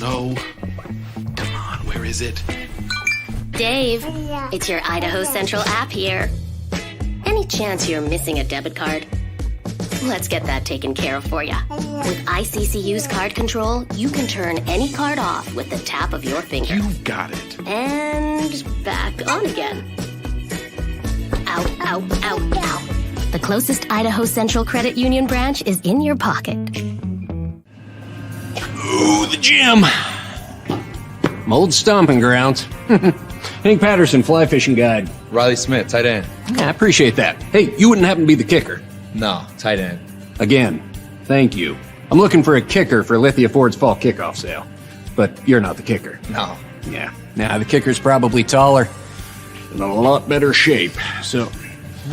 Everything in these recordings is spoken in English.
No. Come on, where is it? Dave, it's your Idaho Central app here. Any chance you're missing a debit card? Let's get that taken care of for you. With ICCU's card control, you can turn any card off with the tap of your finger. You got it. And back on again. Out. The closest Idaho Central Credit Union branch is in your pocket. Ooh, the gym. My old stomping grounds. Hank Patterson, fly fishing guide. Riley Smith, tight end. Yeah, I appreciate that. Hey, you wouldn't happen to be the kicker? No, tight end. Again, thank you. I'm looking for a kicker for Lithia Ford's fall kickoff sale. But you're not the kicker. No. Yeah. Nah, the kicker's probably taller and in a lot better shape. So,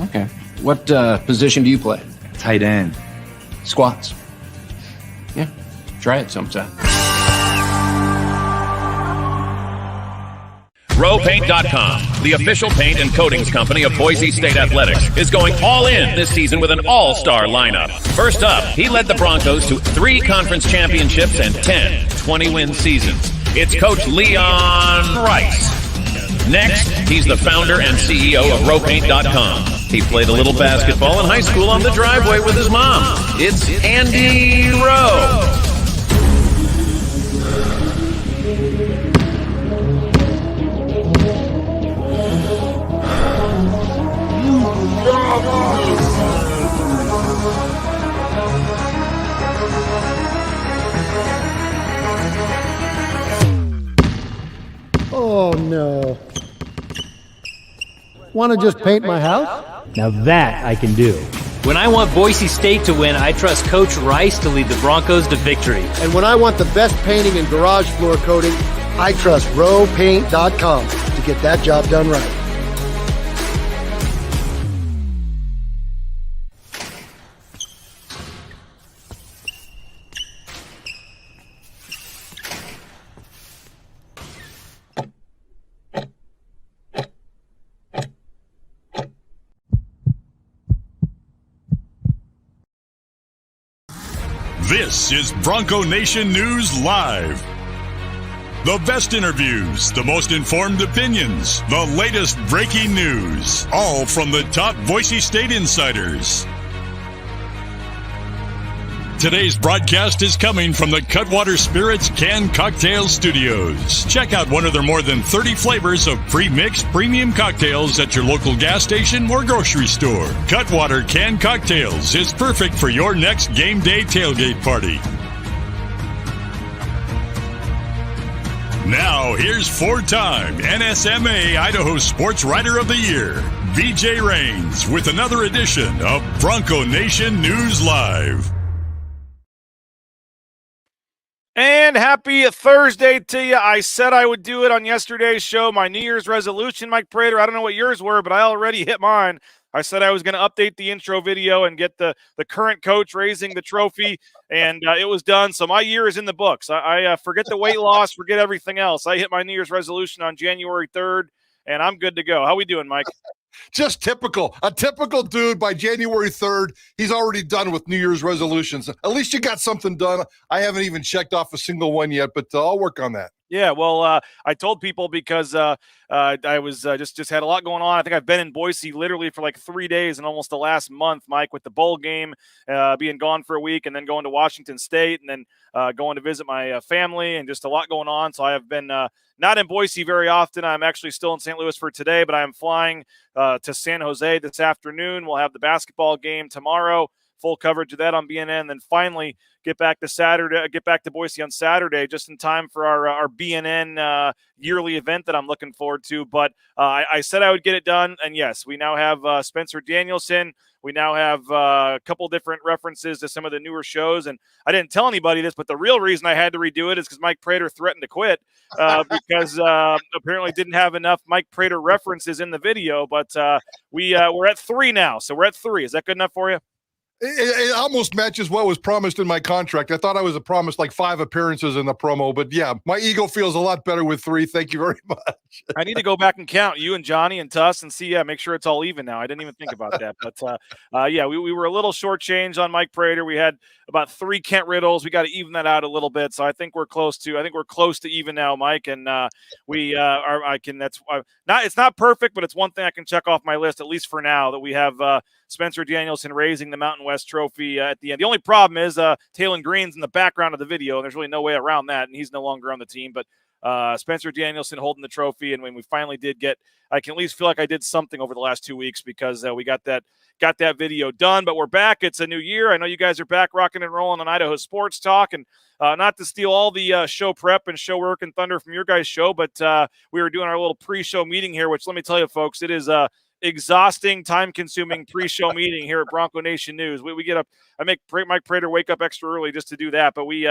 okay. What position do you play? Tight end. Squats. Yeah, try it sometime. RowPaint.com, the official paint and coatings company of Boise State Athletics, is going all in this season with an all-star lineup. First up, he led the Broncos to 3 conference championships and 10 20-win seasons. It's Coach Leon Rice. Next, he's the founder and CEO of RowPaint.com. He played a little basketball in high school on the driveway with his mom. It's Andy Rowe. Oh, no. Want to just paint my house? Now that I can do. When I want Boise State to win, I trust Coach Rice to lead the Broncos to victory. And when I want the best painting and garage floor coating, I trust RowPaint.com to get that job done right. This is Bronco Nation News Live. The best interviews, the most informed opinions, the latest breaking news, all from the top Boise State insiders. Today's broadcast is coming from the Cutwater Spirits Canned Cocktail Studios. Check out one of their more than 30 flavors of pre-mixed premium cocktails at your local gas station or grocery store. Cutwater Canned Cocktails is perfect for your next game day tailgate party. Now, here's 4-time NSMA Idaho Sports Writer of the Year, BJ Rains, with another edition of Bronco Nation News Live. And happy Thursday to you. I said I would do it on yesterday's show. My New Year's resolution, Mike Prater, I don't know what yours were, but I already hit mine. I said I was going to update the intro video and get the current coach raising the trophy, and it was done. So my year is in the books. I forget the weight loss, forget everything else. I hit my New Year's resolution on January 3rd, and I'm good to go. How we doing, Mike? Just typical. A typical dude. By January 3rd, he's already done with New Year's resolutions. At least you got something done. I haven't even checked off a single one yet, but I'll work on that. Yeah, well, I told people because I was just had a lot going on. I think I've been in Boise literally for like 3 days in almost the last month, Mike, with the bowl game, being gone for a week and then going to Washington State and then going to visit my family and just a lot going on. So I have been not in Boise very often. I'm actually still in St. Louis for today, but I am flying to San Jose this afternoon. We'll have the basketball game tomorrow. Full coverage of that on BNN, and then finally get back to Boise on Saturday, just in time for our BNN yearly event that I'm looking forward to. But I said I would get it done, and yes, we now have Spencer Danielson. We now have a couple different references to some of the newer shows, and I didn't tell anybody this, but the real reason I had to redo it is because Mike Prater threatened to quit because apparently didn't have enough Mike Prater references in the video. But we're at 3 now, so we're at 3. Is that good enough for you? It almost matches what was promised in my contract. I thought I was promised like 5 appearances in the promo, but yeah, my ego feels a lot better with 3. Thank you very much. I need to go back and count you and Johnny and Tuss and see, make sure it's all even now. I didn't even think about that. But, we were a little shortchanged on Mike Prater. We had about 3 Kent Riddles. We got to even that out a little bit. So I think we're close to even now, Mike. And it's not perfect, but it's one thing I can check off my list, at least for now, that we have Spencer Danielson raising the Mountain West Trophy at the end. The only problem is Taylon Green's in the background of the video, and there's really no way around that, and he's no longer on the team. But Spencer Danielson holding the trophy, and when we finally did I can at least feel like I did something over the last 2 weeks because we got that video done. But we're back. It's a new year. I know you guys are back rocking and rolling on Idaho Sports Talk, and not to steal all the show prep and show work and thunder from your guys' show, but we were doing our little pre-show meeting here, which let me tell you, folks, it is exhausting, time-consuming pre-show meeting here at Bronco Nation News. We get up. I make Mike Prater wake up extra early just to do that. But we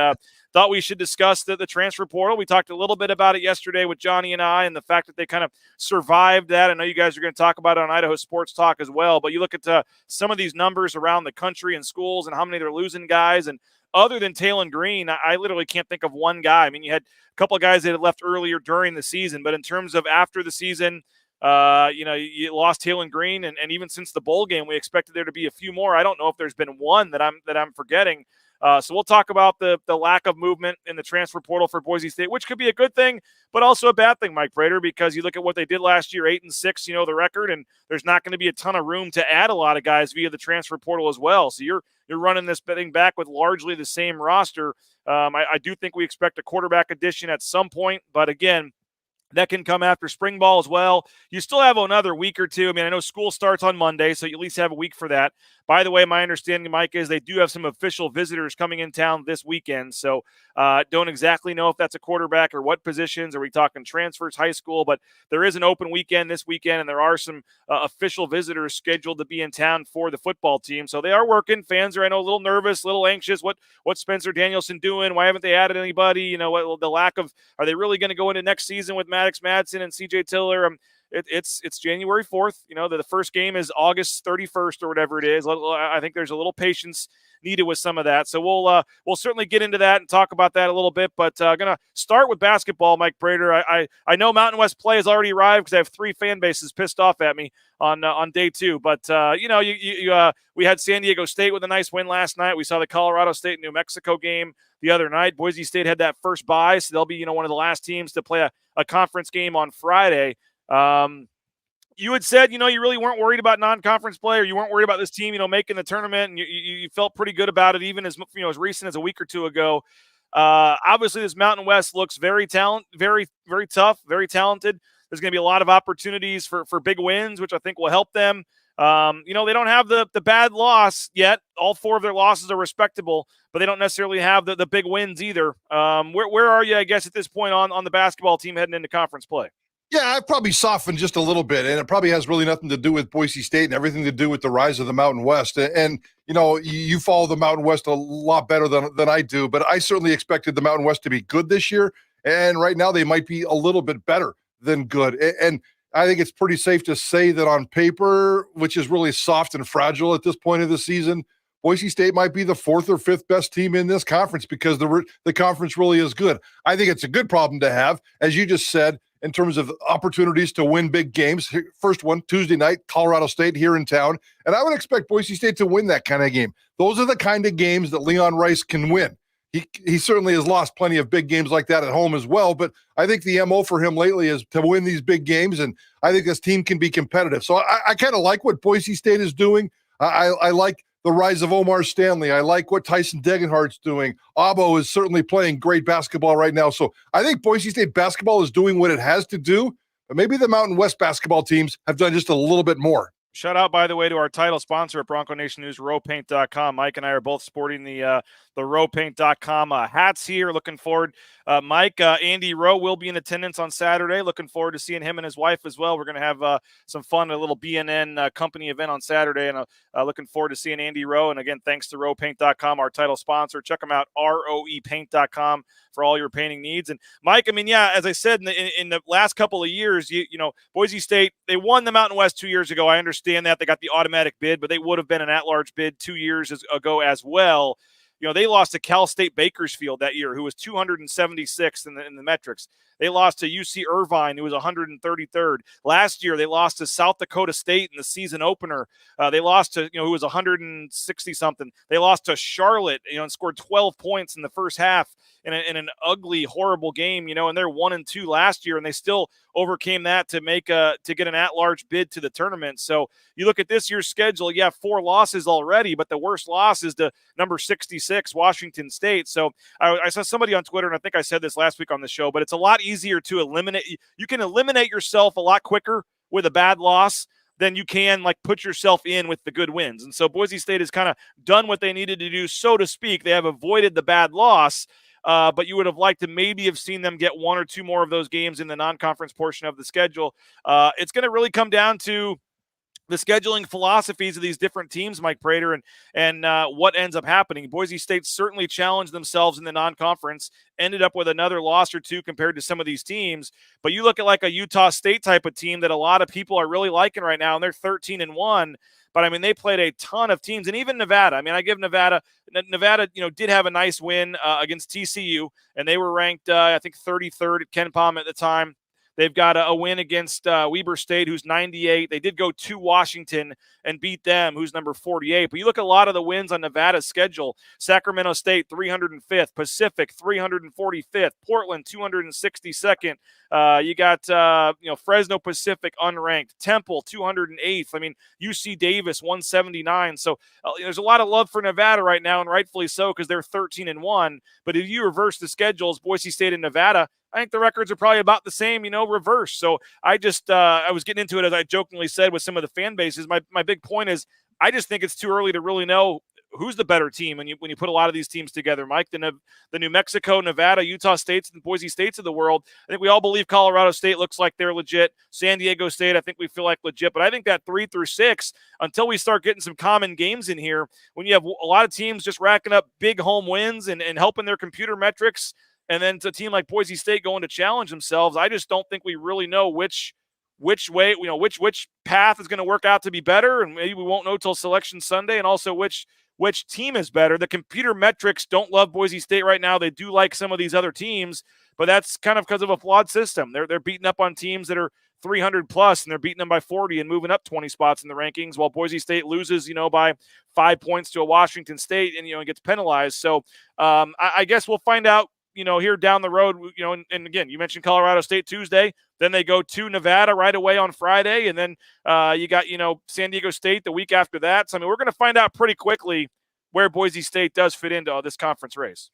thought we should discuss the transfer portal. We talked a little bit about it yesterday with Johnny and I, and the fact that they kind of survived that. I know you guys are going to talk about it on Idaho Sports Talk as well. But you look at some of these numbers around the country and schools and how many they're losing guys. And other than Taylon Green, I literally can't think of one guy. I mean, you had a couple of guys that had left earlier during the season, but in terms of after the season, you lost Taylon Green, and even since the bowl game, we expected there to be a few more. I don't know if there's been one that I'm forgetting. So we'll talk about the lack of movement in the transfer portal for Boise State, which could be a good thing, but also a bad thing, Mike Prater, because you look at what they did last year, 8-6, the record, and there's not going to be a ton of room to add a lot of guys via the transfer portal as well. So you're running this thing back with largely the same roster. I do think we expect a quarterback addition at some point, but again, that can come after spring ball as well. You still have another week or two. I mean, I know school starts on Monday, so you at least have a week for that. By the way, my understanding, Mike, is they do have some official visitors coming in town this weekend. So don't exactly know if that's a quarterback or what positions. Are we talking transfers, high school? But there is an open weekend this weekend, and there are some official visitors scheduled to be in town for the football team. So they are working. Fans are, I know, a little nervous, a little anxious. What's Spencer Danielson doing? Why haven't they added anybody? The lack of – are they really going to go into next season with Maddox Madsen and CJ Tiller? It's January 4th. The first game is August 31st or whatever it is. I think there's a little patience needed with some of that. So we'll certainly get into that and talk about that a little bit. But going to start with basketball, Mike Prater. I know Mountain West play has already arrived because I have 3 fan bases pissed off at me on day 2. But we had San Diego State with a nice win last night. We saw the Colorado State New Mexico game the other night. Boise State had that first bye, so they'll be one of the last teams to play a conference game on Friday. You had said, you really weren't worried about non-conference play, or you weren't worried about this team, making the tournament, and you felt pretty good about it, even as recent as a week or two ago. Obviously, this Mountain West looks very very, very tough, very talented. There's going to be a lot of opportunities for big wins, which I think will help them. They don't have the bad loss yet. All 4 of their losses are respectable, but they don't necessarily have the big wins either. Where are you, I guess, at this point on the basketball team heading into conference play? Yeah, I've probably softened just a little bit, and it probably has really nothing to do with Boise State and everything to do with the rise of the Mountain West. And you follow the Mountain West a lot better than I do, but I certainly expected the Mountain West to be good this year, and right now they might be a little bit better than good. And I think it's pretty safe to say that on paper, which is really soft and fragile at this point of the season, Boise State might be the 4th or 5th best team in this conference because the conference really is good. I think it's a good problem to have, as you just said, in terms of opportunities to win big games. First one, Tuesday night, Colorado State here in town. And I would expect Boise State to win that kind of game. Those are the kind of games that Leon Rice can win. He certainly has lost plenty of big games like that at home as well, but I think the MO for him lately is to win these big games, and I think this team can be competitive. So I kind of like what Boise State is doing. I like the rise of Omar Stanley. I like what Tyson Degenhardt's doing. Abo is certainly playing great basketball right now. So I think Boise State basketball is doing what it has to do, but maybe the Mountain West basketball teams have done just a little bit more. Shout out, by the way, to our title sponsor at Bronco Nation News, rowpaint.com. Mike and I are both sporting the rowpaint.com hats here. Looking forward. Mike, Andy Rowe will be in attendance on Saturday. Looking forward to seeing him and his wife as well. We're going to have some fun, a little BNN company event on Saturday, and looking forward to seeing Andy Rowe. And again, thanks to rowpaint.com, our title sponsor. Check them out, roepaint.com, for all your painting needs. And Mike, I mean, yeah, as I said, in the last couple of years, you know, Boise State, they won the Mountain West 2 years ago. I understand understand that they got the automatic bid, but they would have been an at-large bid 2 years ago as well. They lost to Cal State Bakersfield that year, who was 276th in the metrics. They lost to UC Irvine, who was 133rd. Last year, they lost to South Dakota State in the season opener. They lost to, who was 160-something. They lost to Charlotte, and scored 12 points in the first half in an ugly, horrible game, and they're 1-2 last year, and they still overcame that to get an at-large bid to the tournament. So you look at this year's schedule, you have 4 losses already, but the worst loss is to number 66, Washington State. So I saw somebody on Twitter, and I think I said this last week on the show, but it's a lot easier to eliminate. You can eliminate yourself a lot quicker with a bad loss than you can put yourself in with the good wins. And so Boise State has kind of done what they needed to do, so to speak. They have avoided the bad loss. But you would have liked to maybe have seen them get 1 or 2 more of those games in the non-conference portion of the schedule. It's going to really come down to the scheduling philosophies of these different teams, Mike Prater, and what ends up happening. Boise State certainly challenged themselves in the non-conference, ended up with another loss or 2 compared to some of these teams. But you look at a Utah State type of team that a lot of people are really liking right now, and they're 13-1. But, they played a ton of teams, and even Nevada. I give Nevada, did have a nice win against TCU, and they were ranked, I think, 33rd at KenPom at the time. They've got a win against Weber State, who's 98. They did go to Washington and beat them, who's number 48. But you look at a lot of the wins on Nevada's schedule. Sacramento State, 305th. Pacific, 345th. Portland, 262nd. You got, Fresno Pacific, unranked. Temple, 208th. UC Davis, 179. So there's a lot of love for Nevada right now, and rightfully so, because they're 13-1. But if you reverse the schedules, Boise State and Nevada, I think the records are probably about the same, reverse. So I just, I was getting into it, as I jokingly said, with some of the fan bases. My big point is, I just think it's too early to really know who's the better team when you put a lot of these teams together, Mike. The New Mexico, Nevada, Utah States, and Boise States of the world. I think we all believe Colorado State looks like they're legit. San Diego State, I think we feel like legit. But I think that 3 through 6, until we start getting some common games in here, when you have a lot of teams just racking up big home wins and helping their computer metrics, and then to a team like Boise State going to challenge themselves, I just don't think we really know which way, which path is going to work out to be better, and maybe we won't know till Selection Sunday, and also which team is better. The computer metrics don't love Boise State right now. They do like some of these other teams, but that's kind of because of a flawed system. They're beating up on teams that are 300 plus, and they're beating them by 40 and moving up 20 spots in the rankings, while Boise State loses, by 5 points to a Washington State and gets penalized. So I guess we'll find out, here down the road, and again, you mentioned Colorado State Tuesday, then they go to Nevada right away on Friday, and then you got, San Diego State the week after that. So, we're going to find out pretty quickly where Boise State does fit into this conference race.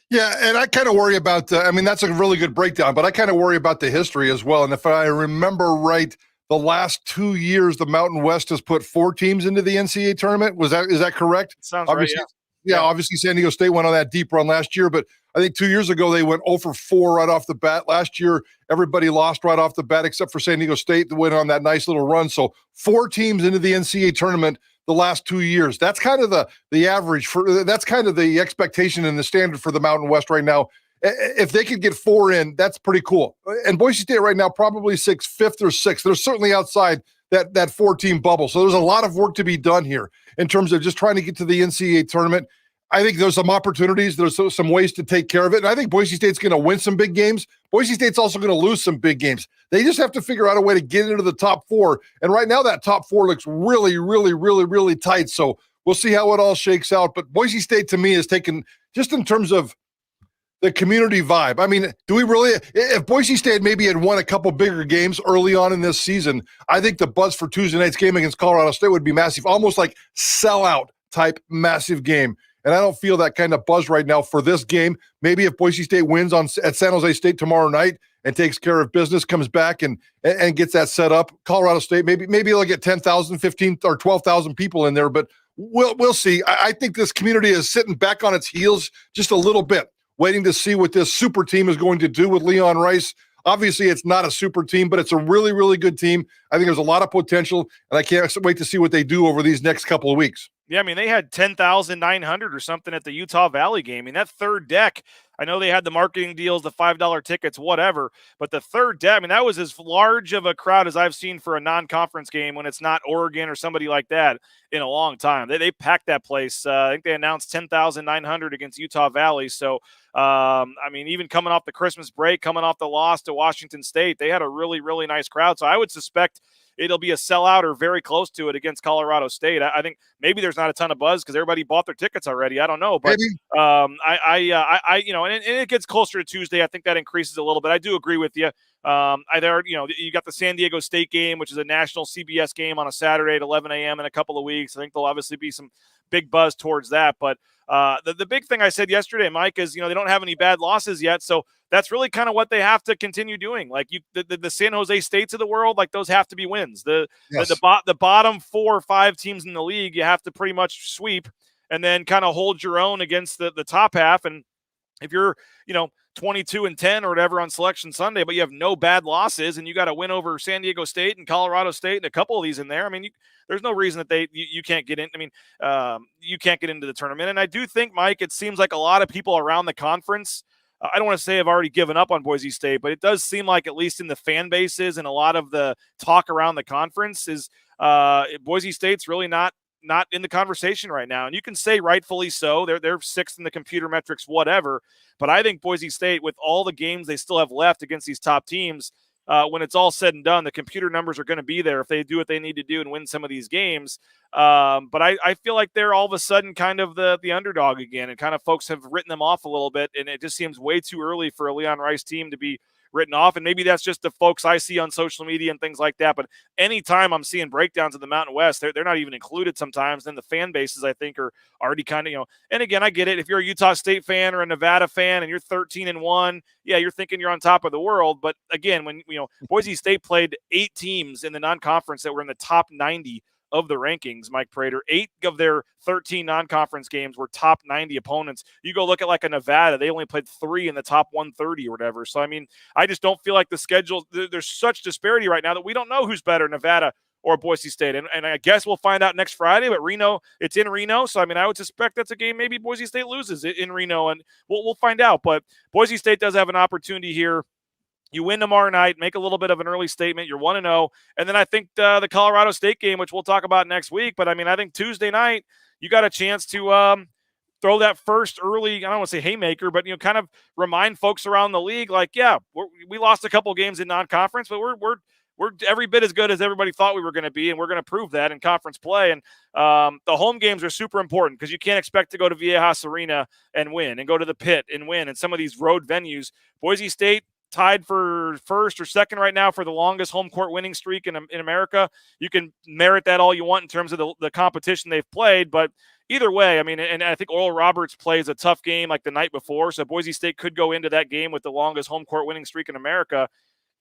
Yeah, and I kind of worry about, that's a really good breakdown, but I kind of worry about the history as well. And if I remember right, the last 2 years, the Mountain West has put 4 teams into the NCAA tournament. Is that correct? Sounds obviously, right, yeah. Obviously San Diego State went on that deep run last year, but I think 2 years ago they went 0-4 right off the bat. Last year, everybody lost right off the bat except for San Diego State that went on that nice little run. So 4 teams into the NCAA tournament the last 2 years. That's kind of the average that's kind of the expectation and the standard for the Mountain West right now. If they could get 4 in, that's pretty cool. And Boise State right now probably 5th or 6th. They're certainly outside that 4-team bubble. So there's a lot of work to be done here in terms of just trying to get to the NCAA tournament. I think there's some opportunities. There's some ways to take care of it. And I think Boise State's going to win some big games. Boise State's also going to lose some big games. They just have to figure out a way to get into the top 4. And right now that top 4 looks really, really, really, really tight. So we'll see how it all shakes out. But Boise State to me is taken just in terms of the community vibe. Do we really, if Boise State maybe had won a couple bigger games early on in this season, I think the buzz for Tuesday night's game against Colorado State would be massive, almost like sellout type massive game. And I don't feel that kind of buzz right now for this game. Maybe if Boise State wins at San Jose State tomorrow night and takes care of business, comes back and gets that set up, Colorado State, maybe they'll get 10,000, 15 or 12,000 people in there, but we'll see. I think this community is sitting back on its heels just a little bit, waiting to see what this super team is going to do with Leon Rice. Obviously, it's not a super team, but it's a really, really good team. I think there's a lot of potential, and I can't wait to see what they do over these next couple of weeks. Yeah, I mean, they had 10,900 or something at the Utah Valley game. I mean, that third deck, I know they had the marketing deals, the $5 tickets, whatever, but the third deck, I mean, that was as large of a crowd as I've seen for a non-conference game when it's not Oregon or somebody like that in a long time. They packed that place. I think they announced 10,900 against Utah Valley. So, I mean, even coming off the Christmas break, coming off the loss to Washington State, they had a really, really nice crowd. So I would suspect it'll be a sellout or very close to it against Colorado State. I think maybe there's not a ton of buzz because everybody bought their tickets already. I don't know, but you know, and it gets closer to Tuesday. I think that increases a little bit. I do agree with you. You got the San Diego State game, which is a national CBS game on a Saturday at 11 a.m. in a couple of weeks. I think there'll obviously be some big buzz towards that. But the big thing I said yesterday, Mike, is, you know, they don't have any bad losses yet. So that's really kind of what they have to continue doing. Like the San Jose States of the world, like those have to be wins. The bottom 4 or 5 teams in the league, you have to pretty much sweep and then kind of hold your own against the top half. And if you're, 22-10 or whatever on Selection Sunday, but you have no bad losses and you got to win over San Diego State and Colorado State and a couple of these in there. I mean, there's no reason that you can't get in. I mean, you can't get into the tournament. And I do think, Mike, it seems like a lot of people around the conference, I don't want to say I've already given up on Boise State, but it does seem like, at least in the fan bases and a lot of the talk around the conference, is Boise State's really not in the conversation right now. And you can say rightfully so. They're 6th in the computer metrics, whatever. But I think Boise State, with all the games they still have left against these top teams, when it's all said and done, the computer numbers are going to be there if they do what they need to do and win some of these games. But I feel like they're all of a sudden kind of the underdog again, and kind of folks have written them off a little bit. And it just seems way too early for a Leon Rice team to be written off. And maybe that's just the folks I see on social media and things like that. But anytime I'm seeing breakdowns of the Mountain West, they're not even included sometimes. Then the fan bases, I think, are already kind of, and again, I get it. If you're a Utah State fan or a Nevada fan and you're 13-1, yeah, you're thinking you're on top of the world. But again, when, Boise State played 8 teams in the non-conference that were in the top 90 of the rankings, Mike Prater, 8 of their 13 non-conference games were top 90 opponents. You go look at like a Nevada, they only played 3 in the top 130 or whatever. So, I mean, I just don't feel like the schedule, there's such disparity right now that we don't know who's better, Nevada or Boise State. And I guess we'll find out next Friday, but Reno, it's in Reno. So, I mean, I would suspect that's a game maybe Boise State loses in Reno, and we'll find out. But Boise State does have an opportunity here. You win tomorrow night, make a little bit of an early statement. You're 1-0. And then I think the Colorado State game, which we'll talk about next week. But, I mean, I think Tuesday night, you got a chance to throw that first early, I don't want to say haymaker, but, kind of remind folks around the league, like, yeah, we lost a couple games in non-conference, but we're every bit as good as everybody thought we were going to be, and we're going to prove that in conference play. And the home games are super important because you can't expect to go to Viejas Arena and win, and go to the Pit and win, and some of these road venues. Boise State tied for first or second right now for the longest home court winning streak in America. You can merit that all you want in terms of the competition they've played, but either way, I mean, and I think Oral Roberts plays a tough game like the night before, so Boise State could go into that game with the longest home court winning streak in America.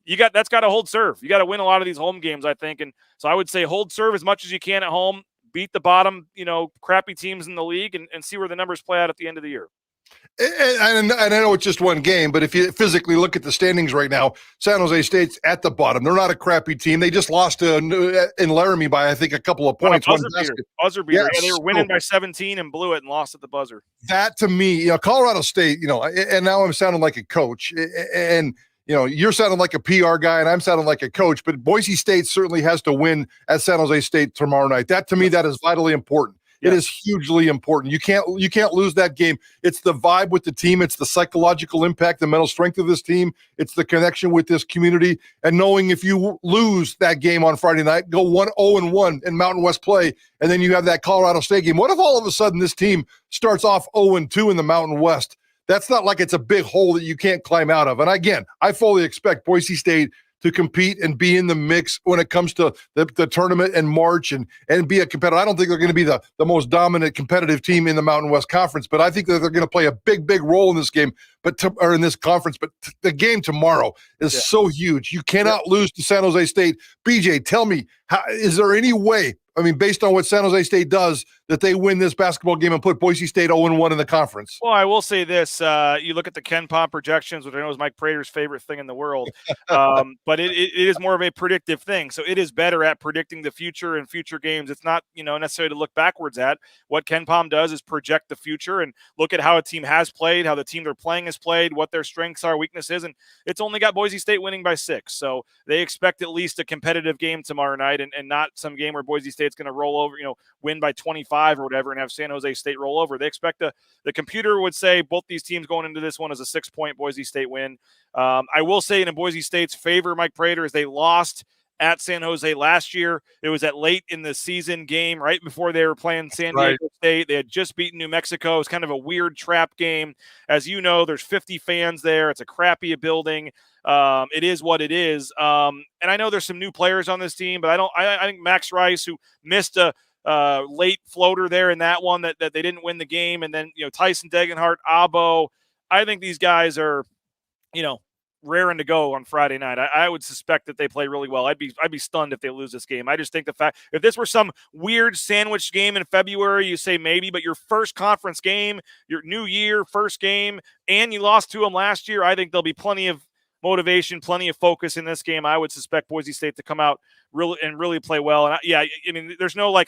That's got to hold serve. You got to win a lot of these home games, I think, and so I would say hold serve as much as you can at home, beat the bottom, crappy teams in the league, and see where the numbers play out at the end of the year. And I know it's just one game, but if you physically look at the standings right now, San Jose State's at the bottom. They're not a crappy team. They just lost in Laramie by, I think, a couple of points. Buzzer beater. Yeah, they were winning by 17 and blew it and lost at the buzzer. That, to me, Colorado State, and now I'm sounding like a coach. And, you're sounding like a PR guy and I'm sounding like a coach. But Boise State certainly has to win at San Jose State tomorrow night. That, to me, that is vitally important. It is hugely important. You can't lose that game. It's the vibe with the team. It's the psychological impact, the mental strength of this team. It's the connection with this community. And knowing if you lose that game on Friday night, go 1-0-1 in Mountain West play, and then you have that Colorado State game. What if all of a sudden this team starts off 0-2 in the Mountain West? That's not like it's a big hole that you can't climb out of. And again, I fully expect Boise State to compete and be in the mix when it comes to the tournament in March and be a competitor. I don't think they're going to be the most dominant competitive team in the Mountain West Conference, but I think that they're going to play a big role in this game, or in this conference. But the game tomorrow is so huge. You cannot lose to San Jose State. BJ, tell me, is there any way, I mean, based on what San Jose State does, that they win this basketball game and put Boise State 0-1 in the conference. Well, I will say this. You look at the Ken Pom projections, which I know is Mike Prater's favorite thing in the world, but it is more of a predictive thing. So it is better at predicting the future and future games. It's not, necessarily to look backwards at. What Ken Pom does is project the future and look at how a team has played, how the team they're playing has played, what their strengths are, weaknesses, and it's only got Boise State winning by 6. So they expect at least a competitive game tomorrow night and not some game where Boise State's going to roll over, win by 25 or whatever and have San Jose State roll over. They expect the computer would say both these teams going into this one as a 6-point Boise State win. I will say in Boise State's favor, Mike Prater, is they lost at San Jose last year. It was at late in the season game, right before they were playing San Diego State. They had just beaten New Mexico. It was kind of a weird trap game. As you know, there's 50 fans there. It's a crappy building. It is what it is. And I know there's some new players on this team, but I think Max Rice, who missed a late floater there in that one that they didn't win the game, and then Tyson Degenhart, Abo, I think these guys are raring to go on Friday night. I would suspect that they play really well. I'd be stunned if they lose this game. I just think the fact, if this were some weird sandwich game in February, you say maybe, but your first conference game, your new year first game, and you lost to them last year, I think there'll be plenty of motivation, plenty of focus in this game. I would suspect Boise State to come out really play well. And there's no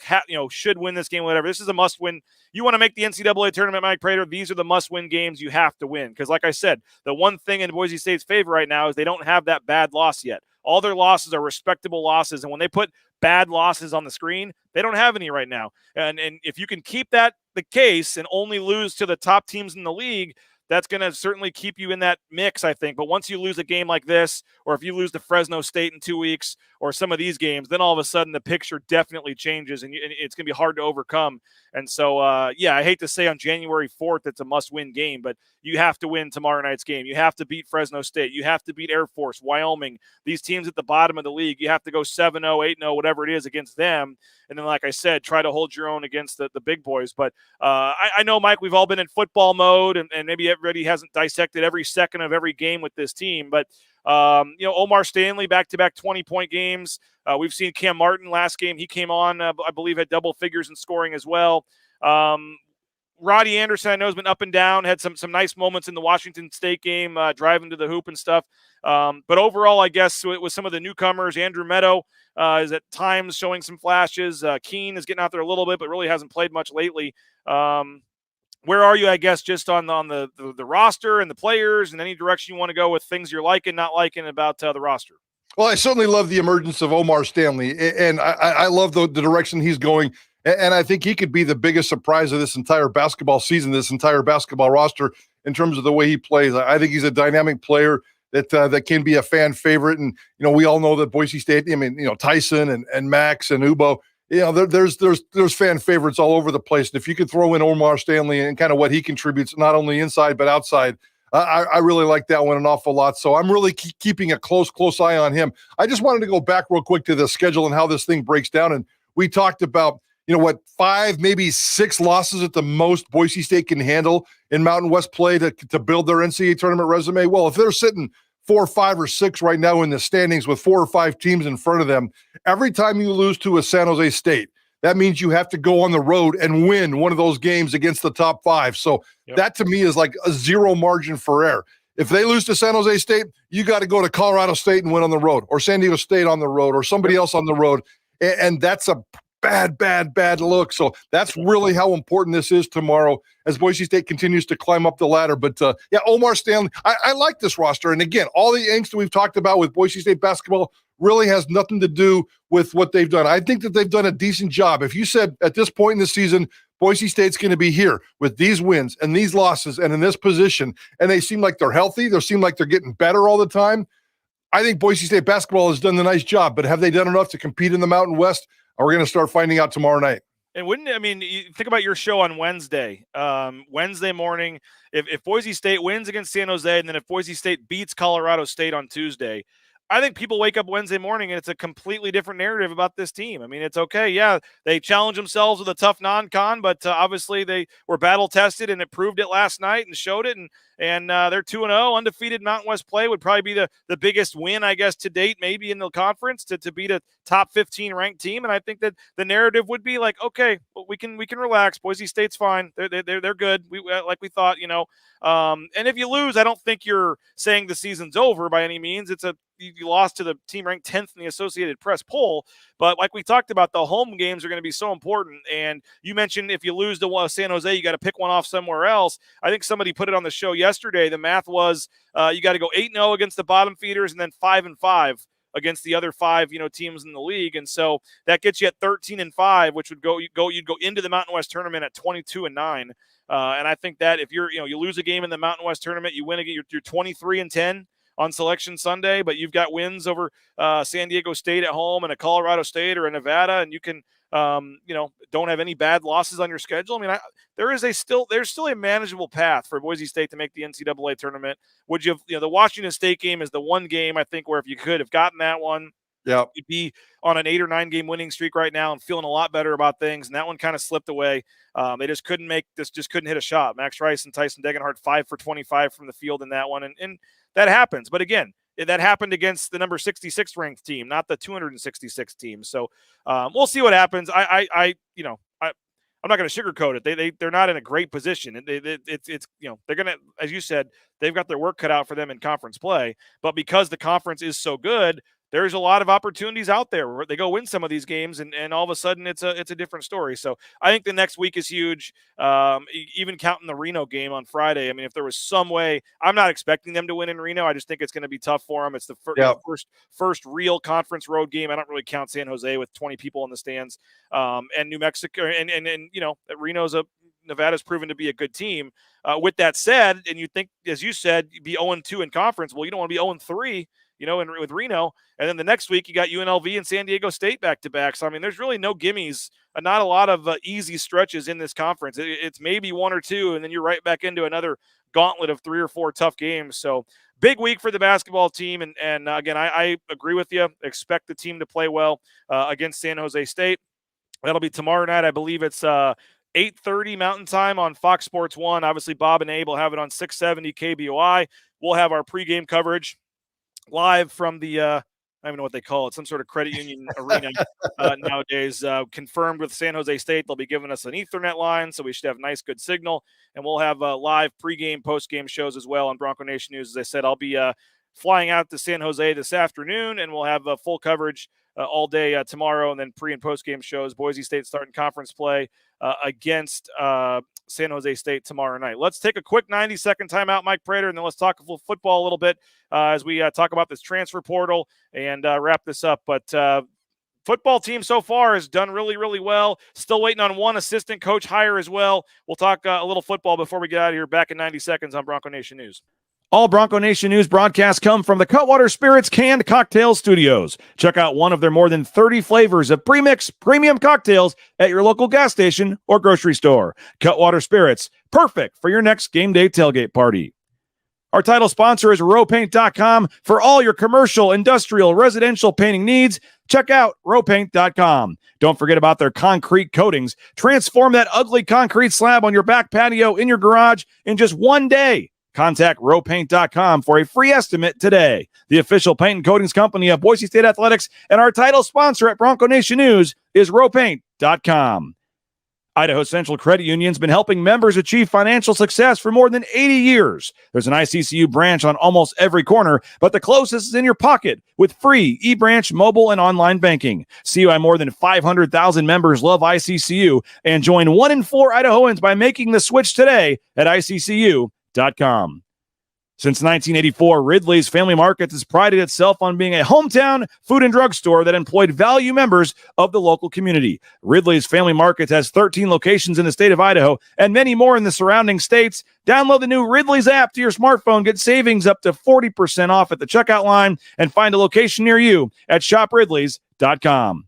should win this game, whatever. This is a must win. You want to make the NCAA tournament, Mike Prater, these are the must win games you have to win. Because like I said, the one thing in Boise State's favor right now is they don't have that bad loss yet. All their losses are respectable losses. And when they put bad losses on the screen, they don't have any right now. And if you can keep that the case and only lose to the top teams in the league, that's going to certainly keep you in that mix, I think. But once you lose a game like this, or if you lose to Fresno State in 2 weeks, or some of these games, then all of a sudden the picture definitely changes, and it's going to be hard to overcome. And so, I hate to say on January 4th it's a must-win game, but you have to win tomorrow night's game. You have to beat Fresno State. You have to beat Air Force, Wyoming, these teams at the bottom of the league. You have to go 7-0, 8-0, whatever it is against them. And then, like I said, try to hold your own against the big boys. But I know, Mike, we've all been in football mode, and maybe everybody hasn't dissected every second of every game with this team. But, Omar Stanley, back-to-back 20-point games. We've seen Cam Martin last game. He came on, I believe, had double figures in scoring as well. Roddy Anderson, I know, has been up and down, had some nice moments in the Washington State game, driving to the hoop and stuff. But overall, I guess, with some of the newcomers, Andrew Meadow is at times showing some flashes. Keene is getting out there a little bit, but really hasn't played much lately. Where are you, I guess, just on the roster and the players, and any direction you want to go with things you're liking, not liking about the roster? Well, I certainly love the emergence of Omar Stanley, and I love the direction he's going. And I think he could be the biggest surprise of this entire basketball season, this entire basketball roster, in terms of the way he plays. I think he's a dynamic player that can be a fan favorite. And, we all know that Boise State, Tyson and Max and Ubo, there's fan favorites all over the place. And if you could throw in Omar Stanley and kind of what he contributes, not only inside but outside, I really like that one an awful lot. So I'm really keeping a close eye on him. I just wanted to go back real quick to the schedule and how this thing breaks down. And we talked about, 5, maybe 6 losses at the most Boise State can handle in Mountain West play to build their NCAA tournament resume. Well, if they're sitting 4, 5, or 6 right now in the standings with 4 or 5 teams in front of them, every time you lose to a San Jose State, that means you have to go on the road and win one of those games against the top 5. So that to me is like a zero margin for error. If they lose to San Jose State, you got to go to Colorado State and win on the road, or San Diego State on the road, or somebody else on the road. And that's a bad look. So that's really how important this is tomorrow as Boise State continues to climb up the ladder. But Omar Stanley, I like this roster. And again, all the angst we've talked about with Boise State basketball really has nothing to do with what they've done. I think that they've done a decent job. If you said at this point in the season, Boise State's going to be here with these wins and these losses and in this position, and they seem like they're healthy, they seem like they're getting better all the time, I think Boise State basketball has done a nice job. But have they done enough to compete in the Mountain West? We're going to start finding out tomorrow night. And you think about your show on Wednesday. Wednesday morning, if Boise State wins against San Jose, and then if Boise State beats Colorado State on Tuesday, I think people wake up Wednesday morning and it's a completely different narrative about this team. I mean, it's okay. Yeah, they challenge themselves with a tough non-con, but obviously they were battle tested and it proved it last night and showed it. And they're 2-0, undefeated Mountain West play would probably be the biggest win, I guess, to date, maybe in the conference to beat a top 15 ranked team. And I think that the narrative would be like, okay, well, we can relax. Boise State's fine. They're good. Like we thought, and if you lose, I don't think you're saying the season's over by any means. You lost to the team ranked 10th in the Associated Press poll. But like we talked about, the home games are going to be so important. And you mentioned if you lose to San Jose, you got to pick one off somewhere else. I think somebody put it on the show yesterday. The math was you got to go 8-0 against the bottom feeders and then 5-5 against the other 5, teams in the league. And so that gets you at 13-5, which would you'd go into the Mountain West tournament at 22-9. And I think that if you lose a game in the Mountain West tournament, you win again, you're 23-10 on Selection Sunday, but you've got wins over San Diego State at home and a Colorado State or a Nevada, and you can, don't have any bad losses on your schedule. I mean, there's still a manageable path for Boise State to make the NCAA tournament. Would you have, the Washington State game is the one game I think where if you could have gotten that one, yeah, you'd be on an 8 or 9 game winning streak right now and feeling a lot better about things. And that one kind of slipped away. They just couldn't hit a shot. Max Rice and Tyson Degenhardt 5 for 25 from the field in that one. And that happens. But again, that happened against the number 66 ranked team, not the 266 team. So we'll see what happens. I'm not going to sugarcoat it. They're not in a great position. It's they're going to, as you said, they've got their work cut out for them in conference play. But because the conference is so good, there's a lot of opportunities out there where they go win some of these games, and all of a sudden it's a different story. So I think the next week is huge. Even counting the Reno game on Friday. I mean, if there was some way, I'm not expecting them to win in Reno. I just think it's going to be tough for them. It's the first real conference road game. I don't really count San Jose with 20 people in the stands, and New Mexico, and Nevada's proven to be a good team. With that said, and you think, as you said, you'd be 0-2 in conference. Well, you don't want to be 0-3. With Reno, and then the next week you got UNLV and San Diego State back-to-back. So, I mean, there's really no gimmies, not a lot of easy stretches in this conference. It's maybe 1 or 2, and then you're right back into another gauntlet of 3 or 4 tough games. So, big week for the basketball team, and again, I agree with you. Expect the team to play well against San Jose State. That'll be tomorrow night. I believe it's 8:30 Mountain Time on Fox Sports 1. Obviously, Bob and Abe will have it on 670 KBOI. We'll have our pregame coverage live from the I don't even know what they call it, some sort of credit union arena nowadays, confirmed with San Jose State. They'll be giving us an Ethernet line, so we should have nice, good signal. And we'll have live pregame, postgame shows as well on Bronco Nation News. As I said, I'll be flying out to San Jose this afternoon, and we'll have full coverage all day tomorrow, and then pre- and postgame shows. Boise State starting conference play against San Jose State tomorrow night. Let's take a quick 90-second timeout, Mike Prater, and then let's talk football a little bit as we talk about this transfer portal and wrap this up. But football team so far has done really, really well. Still waiting on one assistant coach hire as well. We'll talk a little football before we get out of here. Back in 90 seconds on Bronco Nation News. All Bronco Nation News broadcasts come from the Cutwater Spirits Canned Cocktail Studios. Check out one of their more than 30 flavors of pre-mix premium cocktails at your local gas station or grocery store. Cutwater Spirits, perfect for your next game day tailgate party. Our title sponsor is rowpaint.com. For all your commercial, industrial, residential painting needs, check out rowpaint.com. Don't forget about their concrete coatings. Transform that ugly concrete slab on your back patio in your garage in just one day. Contact rowpaint.com for a free estimate today. The official paint and coatings company of Boise State Athletics, and our title sponsor at Bronco Nation News is rowpaint.com. Idaho Central Credit Union's been helping members achieve financial success for more than 80 years. There's an ICCU branch on almost every corner, but the closest is in your pocket with free eBranch mobile and online banking. See why more than 500,000 members love ICCU and join 1 in 4 Idahoans by making the switch today at ICCU.com. Since 1984, Ridley's Family Markets has prided itself on being a hometown food and drug store that employed value members of the local community. Ridley's Family Markets has 13 locations in the state of Idaho and many more in the surrounding states. Download the new Ridley's app to your smartphone. Get savings up to 40% off at the checkout line and find a location near you at shopridleys.com.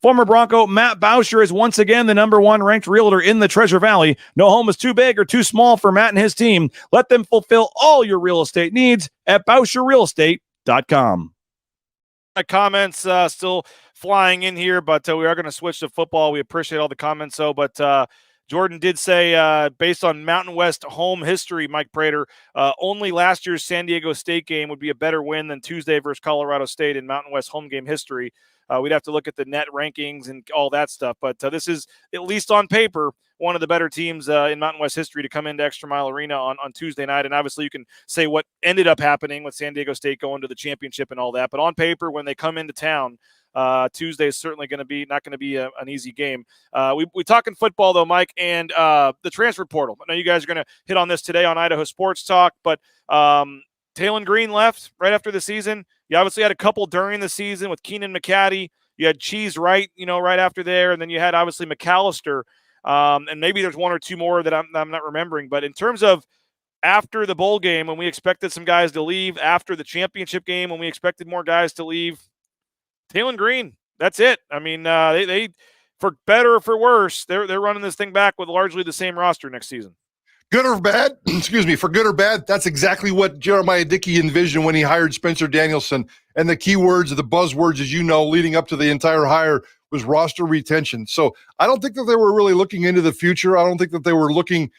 Former Bronco Matt Bauscher is once again the number 1 ranked realtor in the Treasure Valley. No home is too big or too small for Matt and his team. Let them fulfill all your real estate needs at BauscherRealEstate.com. Comments still flying in here, but we are going to switch to football. We appreciate all the comments, though. But Jordan did say, based on Mountain West home history, Mike Prater, only last year's San Diego State game would be a better win than Tuesday versus Colorado State in Mountain West home game history. We'd have to look at the net rankings and all that stuff. But this is, at least on paper, one of the better teams in Mountain West history to come into Extra Mile Arena on Tuesday night. And obviously you can say what ended up happening with San Diego State going to the championship and all that. But on paper, when they come into town, Tuesday is certainly not going to be an easy game. We talking football, though, Mike, and the transfer portal. I know you guys are going to hit on this today on Idaho Sports Talk, but Talon Green left right after the season. You obviously had a couple during the season with Keenan McCaddy. You had Cheese Wright, right after there, and then you had obviously McAllister. And maybe there's one or two more that I'm not remembering. But in terms of after the bowl game, when we expected some guys to leave, after the championship game, when we expected more guys to leave, Talon Green, that's it. I mean, they for better or for worse, they're running this thing back with largely the same roster next season. Good or bad, for good or bad, that's exactly what Jeremiah Dickey envisioned when he hired Spencer Danielson. And the key words, the buzzwords, as you know, leading up to the entire hire was roster retention. So I don't think that they were really looking into the future. I don't think that they were looking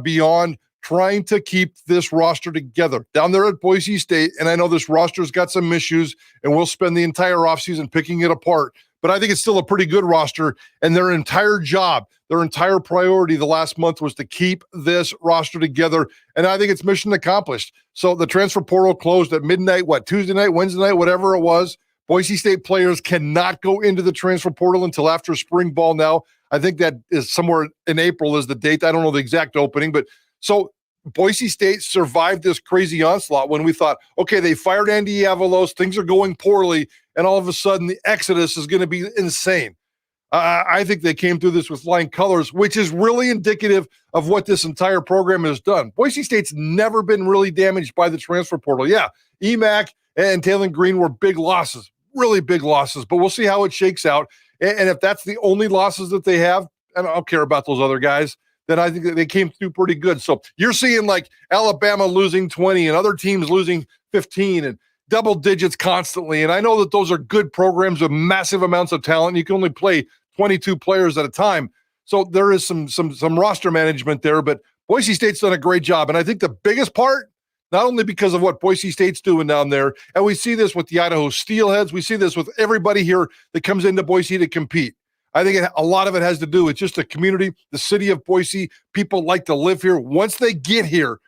beyond trying to keep this roster together down there at Boise State. And I know this roster's got some issues, and we'll spend the entire offseason picking it apart. But I think it's still a pretty good roster, and their entire job, their entire priority the last month was to keep this roster together, and I think it's mission accomplished. So the transfer portal closed at midnight, Tuesday night, Wednesday night, whatever it was. Boise State players cannot go into the transfer portal until after spring ball now. I think that is somewhere in April is the date. I don't know the exact opening, but so Boise State survived this crazy onslaught when we thought, okay, they fired Andy Avalos, things are going poorly, and all of a sudden the exodus is going to be insane. I think they came through this with flying colors, which is really indicative of what this entire program has done. Boise State's never been really damaged by the transfer portal. Yeah, Emack and Talon Green were big losses, really big losses, but we'll see how it shakes out. And if that's the only losses that they have, and I don't care about those other guys, then I think that they came through pretty good. So you're seeing like Alabama losing 20 and other teams losing 15 and double digits constantly. And I know that those are good programs with massive amounts of talent. You can only play 22 players at a time. So there is some roster management there, but Boise State's done a great job. And I think the biggest part, not only because of what Boise State's doing down there, and we see this with the Idaho Steelheads, we see this with everybody here that comes into Boise to compete. I think a lot of it has to do with just the community, the city of Boise. People like to live here. Once they get here,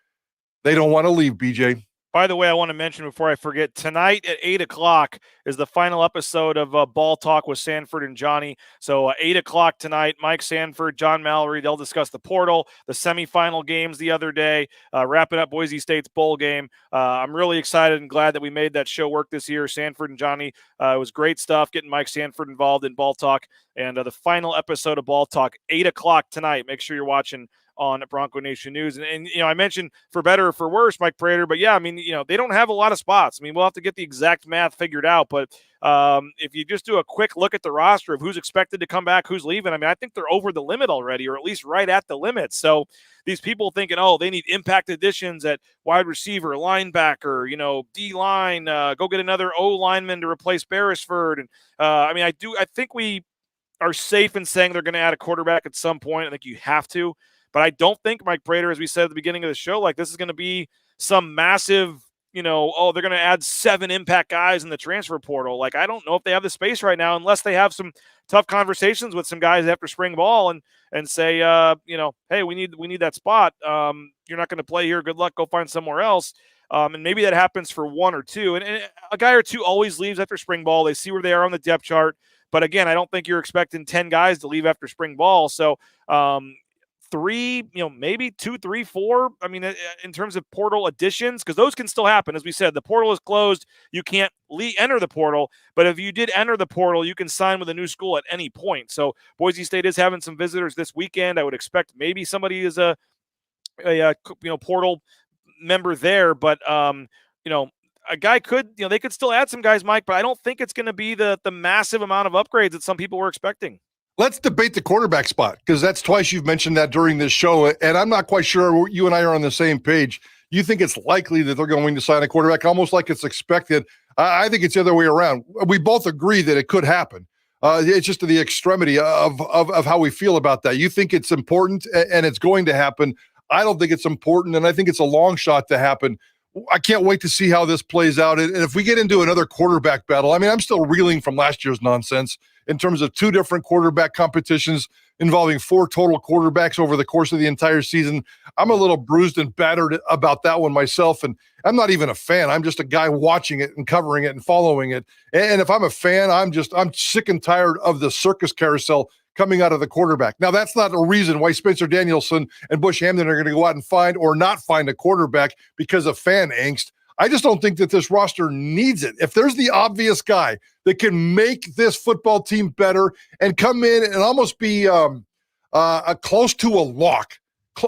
they don't want to leave, BJ. By the way, I want to mention before I forget, tonight at 8 o'clock is the final episode of Ball Talk with Sanford and Johnny. So 8 o'clock tonight, Mike Sanford, John Mallory, they'll discuss the portal, the semifinal games the other day, wrapping up Boise State's bowl game. I'm really excited and glad that we made that show work this year. Sanford and Johnny, it was great stuff, getting Mike Sanford involved in Ball Talk. And the final episode of Ball Talk, 8 o'clock tonight. Make sure you're watching on Bronco Nation News. And I mentioned for better or for worse, Mike Prater, but yeah, I mean, they don't have a lot of spots. I mean, we'll have to get the exact math figured out, but if you just do a quick look at the roster of who's expected to come back, who's leaving, I mean, I think they're over the limit already, or at least right at the limit. So these people thinking, they need impact additions at wide receiver, linebacker, D-line, go get another O lineman to replace Beresford. And I think we are safe in saying they're going to add a quarterback at some point. I think you have to. But I don't think, Mike Prater, as we said at the beginning of the show, like this is going to be some massive, they're going to add 7 impact guys in the transfer portal. Like, I don't know if they have the space right now unless they have some tough conversations with some guys after spring ball and say, hey, we need that spot. You're not going to play here. Good luck. Go find somewhere else. And maybe that happens for 1 or 2. And a guy or 2 always leaves after spring ball. They see where they are on the depth chart. But again, I don't think you're expecting 10 guys to leave after spring ball. So, 3, maybe 2, 3, 4. I mean, in terms of portal additions, because those can still happen. As we said, the portal is closed. You can't enter the portal. But if you did enter the portal, you can sign with a new school at any point. So Boise State is having some visitors this weekend. I would expect maybe somebody is a portal member there. But, a guy could, they could still add some guys, Mike, but I don't think it's going to be the massive amount of upgrades that some people were expecting. Let's debate the quarterback spot, because that's twice you've mentioned that during this show, and I'm not quite sure you and I are on the same page. You think it's likely that they're going to sign a quarterback, almost like it's expected. I think it's the other way around. We both agree that it could happen. It's just the extremity of how we feel about that. You think it's important and it's going to happen. I don't think it's important, and I think it's a long shot to happen. I can't wait to see how this plays out. And if we get into another quarterback battle, I mean, I'm still reeling from last year's nonsense in terms of 2 different quarterback competitions involving 4 total quarterbacks over the course of the entire season. I'm a little bruised and battered about that one myself, and I'm not even a fan. I'm just a guy watching it and covering it and following it. And if I'm a fan, I'm sick and tired of the circus carousel coming out of the quarterback. Now, that's not a reason why Spencer Danielson and Bush Hamden are going to go out and find or not find a quarterback because of fan angst. I just don't think that this roster needs it. If there's the obvious guy that can make this football team better and come in and almost be close to a lock,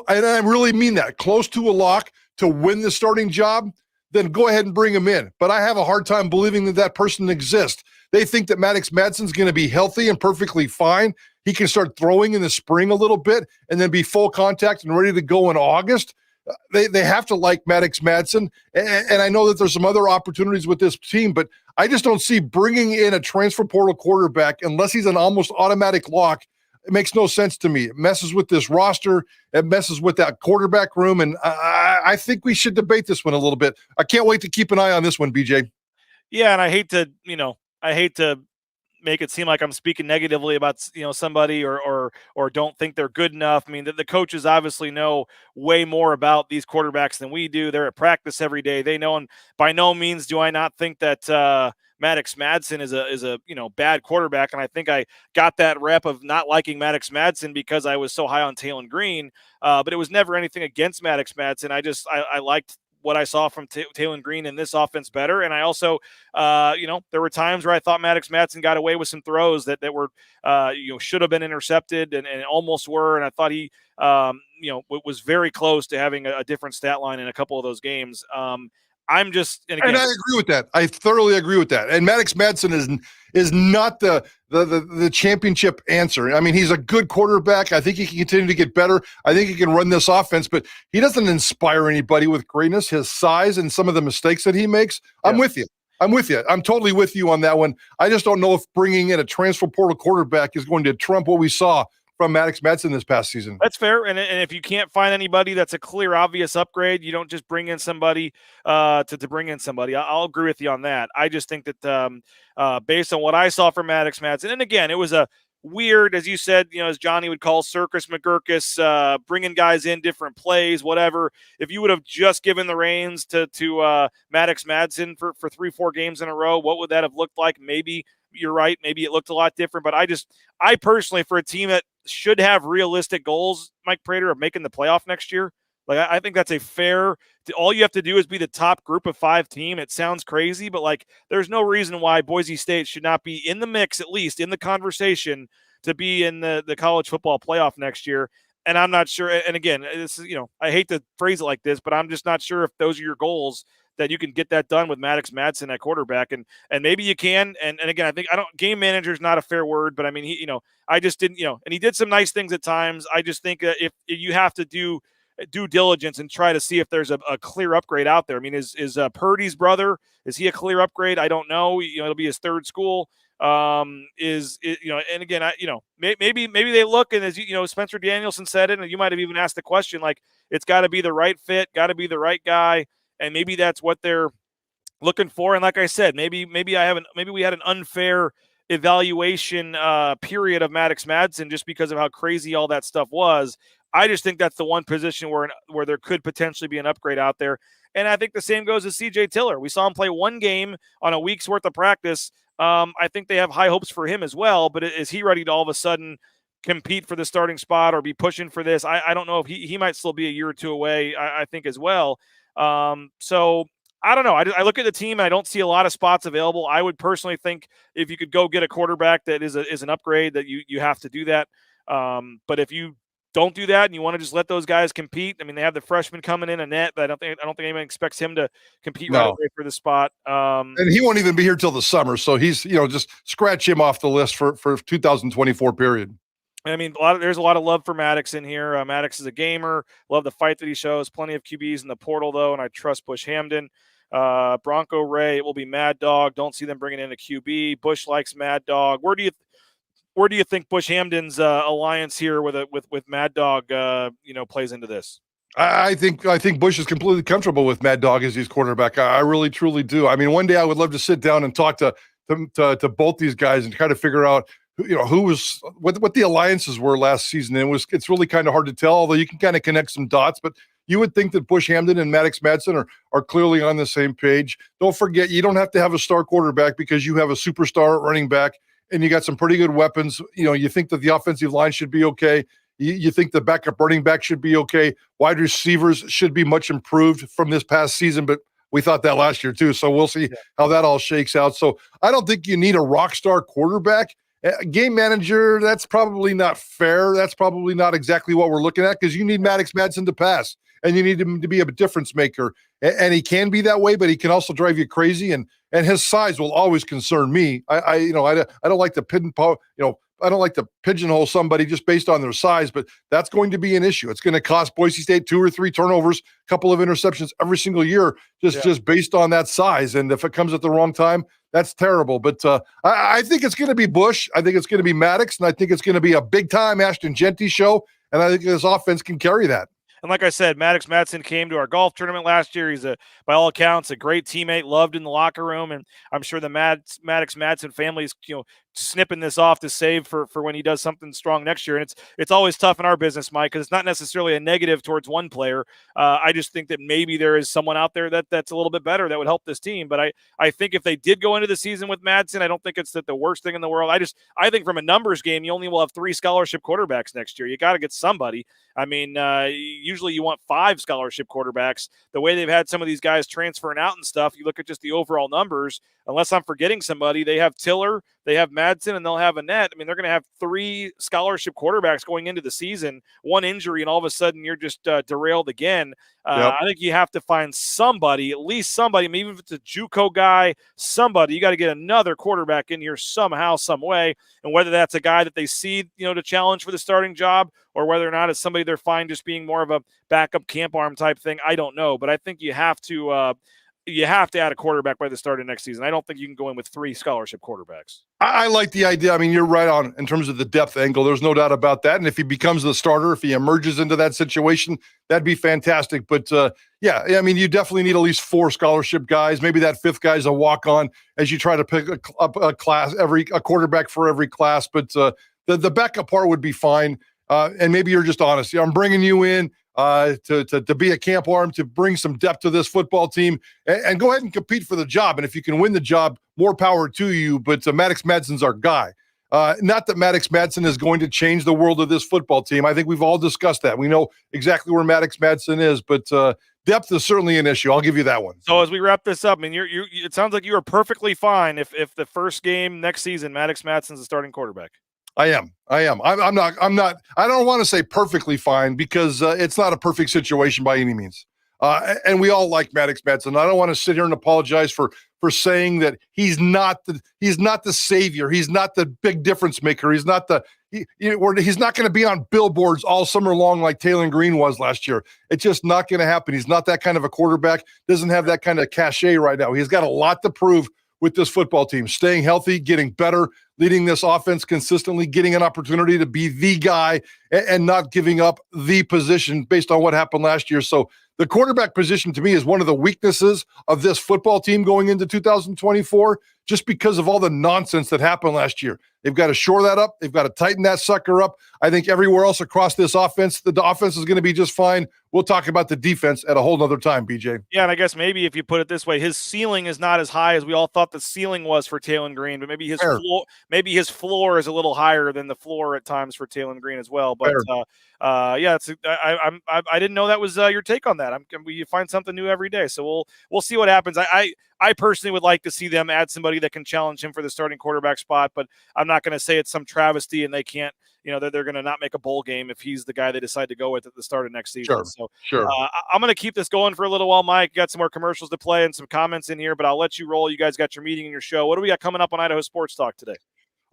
and I really mean that, close to a lock to win the starting job, then go ahead and bring him in. But I have a hard time believing that that person exists. They think that Maddox Madsen's going to be healthy and perfectly fine. He can start throwing in the spring a little bit and then be full contact and ready to go in August. They have to like Maddox Madsen. And I know that there's some other opportunities with this team, but I just don't see bringing in a transfer portal quarterback unless he's an almost automatic lock. It makes no sense to me. It messes with this roster. It messes with that quarterback room. And I think we should debate this one a little bit. I can't wait to keep an eye on this one, BJ. Yeah, and I hate to make it seem like I'm speaking negatively about somebody or don't think they're good enough. I mean, the coaches obviously know way more about these quarterbacks than we do. They're at practice every day. They know, and by no means do I not think that Maddox Madsen is a bad quarterback. And I think I got that rep of not liking Maddox Madsen because I was so high on Talon Green. But it was never anything against Maddox Madsen. I liked what I saw from Talon Green in this offense better. And I also, there were times where I thought Maddox Madsen got away with some throws that were, should have been intercepted and almost were. And I thought he, was very close to having a different stat line in a couple of those games. And I agree with that. I thoroughly agree with that. And Maddox Madsen is not the championship answer. I mean, he's a good quarterback. I think he can continue to get better. I think he can run this offense, but he doesn't inspire anybody with greatness. His size and some of the mistakes that he makes. I'm with you. I'm totally with you on that one. I just don't know if bringing in a transfer portal quarterback is going to trump what we saw from Maddox Madsen this past season. That's fair. And if you can't find anybody that's a clear, obvious upgrade, you don't just bring in somebody to bring in somebody. I'll agree with you on that. I just think that based on what I saw from Maddox Madsen, and again, it was a weird, as you said, as Johnny would call circus McGurkus, bringing guys in different plays, whatever. If you would have just given the reins to Maddox Madsen for 3-4 games in a row, what would that have looked like? Maybe you're right. Maybe it looked a lot different, but I personally, for a team that should have realistic goals, Mike Prater, of making the playoff next year, like I think that's a fair. All you have to do is be the top group of 5 team. It sounds crazy, but there's no reason why Boise State should not be in the mix, at least in the conversation, to be in the college football playoff next year. And I'm not sure. And again, this is, I hate to phrase it like this, but I'm just not sure if those are your goals, that you can get that done with Maddox Madsen at quarterback. And maybe you can. And again, I think game manager is not a fair word, but I mean, he, I just didn't, and he did some nice things at times. I just think if you have to do due diligence and try to see if there's a clear upgrade out there. I mean, is Purdy's brother, is he a clear upgrade? I don't know. It'll be his third school. And again, maybe they look, and as Spencer Danielson said it, and you might have even asked the question, it's got to be the right fit, got to be the right guy. And maybe that's what they're looking for. And like I said, maybe we had an unfair evaluation period of Maddox Madsen just because of how crazy all that stuff was. I just think that's the one position where there could potentially be an upgrade out there. And I think the same goes with CJ Tiller. We saw him play one game on a week's worth of practice. I think they have high hopes for him as well, but is he ready to all of a sudden compete for the starting spot or be pushing for this? I don't know if he might still be a year or two away, I think as well. So I don't know. I look at the team and I don't see a lot of spots available. I would personally think if you could go get a quarterback that is an upgrade, that you have to do that. But if you don't do that and you want to just let those guys compete, I mean, they have the freshman coming in, Annette, but I don't think anyone expects him to compete right away for the spot. And he won't even be here till the summer. So he's, just scratch him off the list for 2024 period. I mean, there's a lot of love for Maddox in here. Maddox is a gamer. Love the fight that he shows. Plenty of QBs in the portal, though, and I trust Bush Hamden. Bronco Ray, it will be Mad Dog. Don't see them bringing in a QB. Bush likes Mad Dog. Where do you think Bush Hamden's alliance here with Mad Dog plays into this? I think Bush is completely comfortable with Mad Dog as his quarterback. I really truly do. I mean, one day I would love to sit down and talk to both these guys and try to figure out what the alliances were last season. It's really kind of hard to tell, although you can kind of connect some dots. But you would think that Bush Hamden and Maddox Madsen are clearly on the same page. Don't forget, you don't have to have a star quarterback because you have a superstar running back and you got some pretty good weapons. You think that the offensive line should be okay. You think the backup running back should be okay. Wide receivers should be much improved from this past season, but we thought that last year too. So we'll see how that all shakes out. So I don't think you need a rock star quarterback. Game manager, that's probably not fair. That's probably not exactly what we're looking at because you need Maddox Madsen to pass and you need him to be a difference maker. And he can be that way, but he can also drive you crazy. And his size will always concern me. I don't like to I don't like to pigeonhole somebody just based on their size, but that's going to be an issue. It's going to cost Boise State 2 or 3 turnovers, a couple of interceptions every single year, just based on that size. And if it comes at the wrong time, that's terrible. But I think it's going to be Bush. I think it's going to be Maddox, and I think it's going to be a big-time Ashton Genty show, and I think this offense can carry that. And like I said, Maddox Madsen came to our golf tournament last year. He's, by all accounts, a great teammate, loved in the locker room. And I'm sure the Maddox Madsen family is, snipping this off to save for when he does something strong next year. And it's always tough in our business, Mike, because it's not necessarily a negative towards one player. I just think that maybe there is someone out there that's a little bit better that would help this team. But I think if they did go into the season with Madsen, I don't think it's the worst thing in the world. I think from a numbers game, you only will have 3 scholarship quarterbacks next year. You got to get somebody. I mean, usually you want 5 scholarship quarterbacks. The way they've had some of these guys transferring out and stuff, you look at just the overall numbers, unless I'm forgetting somebody, they have Tiller, they have Madsen, and they'll have Annette. I mean, they're going to have 3 scholarship quarterbacks going into the season, 1 injury, and all of a sudden you're just derailed again. I think you have to find somebody, at least somebody, maybe if it's a JUCO guy, somebody. You got to get another quarterback in here somehow, some way, and whether that's a guy that they see, to challenge for the starting job, or whether or not it's somebody they're fine just being more of a backup camp arm type thing, I don't know. But I think you have to add a quarterback by the start of next season. I don't think you can go in with 3 scholarship quarterbacks. I like the idea. I mean, you're right on in terms of the depth angle. There's no doubt about that. And if he becomes the starter, if he emerges into that situation, that'd be fantastic. But I mean, you definitely need at least 4 scholarship guys. Maybe that 5th guy's a walk-on as you try to pick a class, a quarterback for every class. But the backup part would be fine. And maybe you're just honest. I'm bringing you in to be a camp arm, to bring some depth to this football team, and go ahead and compete for the job. And if you can win the job, more power to you. But Maddox Madsen's our guy. Not that Maddox Madsen is going to change the world of this football team. I think we've all discussed that. We know exactly where Maddox Madsen is, but depth is certainly an issue. I'll give you that one. So as we wrap this up, I mean, it sounds like you are perfectly fine if the first game next season, Maddox Madsen's the starting quarterback. I am. I'm not. I don't want to say perfectly fine because it's not a perfect situation by any means. And we all like Maddox Madsen. I don't want to sit here and apologize for saying that he's not the savior. He's not the big difference maker. He's not he's not going to be on billboards all summer long like Taylor Green was last year. It's just not going to happen. He's not that kind of a quarterback. Doesn't have that kind of cachet right now. He's got a lot to prove with this football team, staying healthy, getting better, leading this offense consistently, getting an opportunity to be the guy and not giving up the position based on what happened last year. So the quarterback position to me is one of the weaknesses of this football team going into 2024, just because of all the nonsense that happened last year. They've got to shore that up. They've got to tighten that sucker up. I think everywhere else across this offense, the offense is going to be just fine. We'll talk about the defense at a whole nother time, BJ. Yeah, and I guess maybe if you put it this way, his ceiling is not as high as we all thought the ceiling was for Taylor Green, but maybe his floor is a little higher than the floor at times for Taylor Green as well. But I didn't know that was your take on that. You find something new every day, so we'll see what happens. I personally would like to see them add somebody that can challenge him for the starting quarterback spot, but I'm not going to say it's some travesty and they can't, they're going to not make a bowl game if he's the guy they decide to go with at the start of next season. Sure. I'm going to keep this going for a little while, Mike. Got some more commercials to play and some comments in here, but I'll let you roll. You guys got your meeting and your show. What do we got coming up on Idaho Sports Talk today?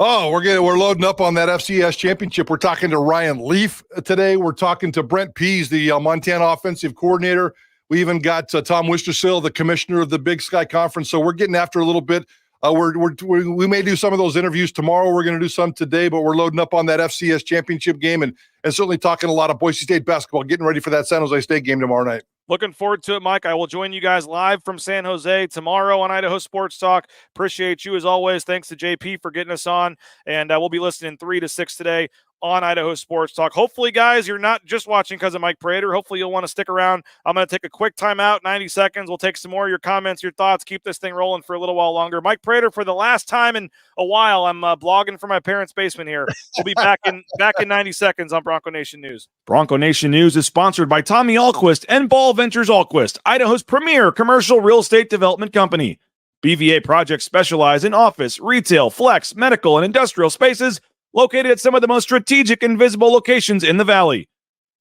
Oh, we're loading up on that FCS championship. We're talking to Ryan Leaf today. We're talking to Brent Pease, the Montana offensive coordinator. We even got Tom Wistersill, the commissioner of the Big Sky Conference. So we're getting after a little bit. We may do some of those interviews tomorrow. We're going to do some today, but we're loading up on that FCS championship game and certainly talking a lot of Boise State basketball, getting ready for that San Jose State game tomorrow night. Looking forward to it, Mike. I will join you guys live from San Jose tomorrow on Idaho Sports Talk. Appreciate you as always. Thanks to JP for getting us on. And we'll be listening 3 to 6 today on Idaho Sports Talk. Hopefully, guys, you're not just watching because of Mike Prater. Hopefully, you'll want to stick around. I'm going to take a quick timeout, 90 seconds. We'll take some more of your comments, your thoughts, keep this thing rolling for a little while longer. Mike Prater, for the last time in a while, I'm blogging from my parents' basement here. We'll be back in 90 seconds on Bronco Nation News. Bronco Nation News is sponsored by Tommy Alquist and Ball Ventures Alquist, Idaho's premier commercial real estate development company. BVA projects specialize in office, retail, flex, medical, and industrial spaces located at some of the most strategic and visible locations in the valley.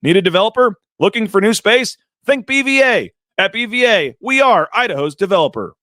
Need a developer? Looking for new space? Think BVA. At BVA, we are Idaho's developer.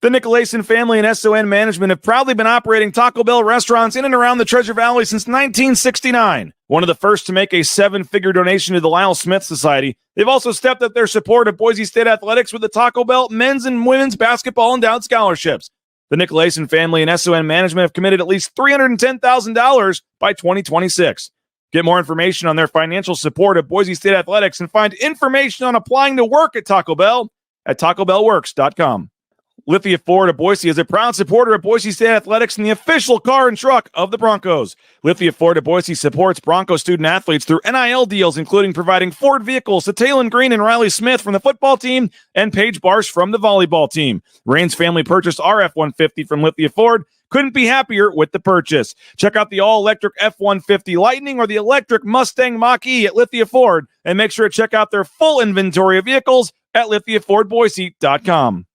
The Nicolason family and SON management have proudly been operating Taco Bell restaurants in and around the Treasure Valley since 1969. One of the first to make a 7-figure donation to the Lyle Smith Society, they've also stepped up their support of Boise State athletics with the Taco Bell men's and women's basketball endowed scholarships. The Nicolason family and SON management have committed at least $310,000 by 2026. Get more information on their financial support of Boise State athletics and find information on applying to work at Taco Bell at tacobellworks.com. Lithia Ford of Boise is a proud supporter of Boise State athletics and the official car and truck of the Broncos. Lithia Ford of Boise supports Bronco student athletes through NIL deals, including providing Ford vehicles to Taylon Green and Riley Smith from the football team and Paige Barsh from the volleyball team. Rains family purchased our F-150 from Lithia Ford. Couldn't be happier with the purchase. Check out the all-electric F-150 Lightning or the electric Mustang Mach-E at Lithia Ford, and make sure to check out their full inventory of vehicles at lithiafordboise.com.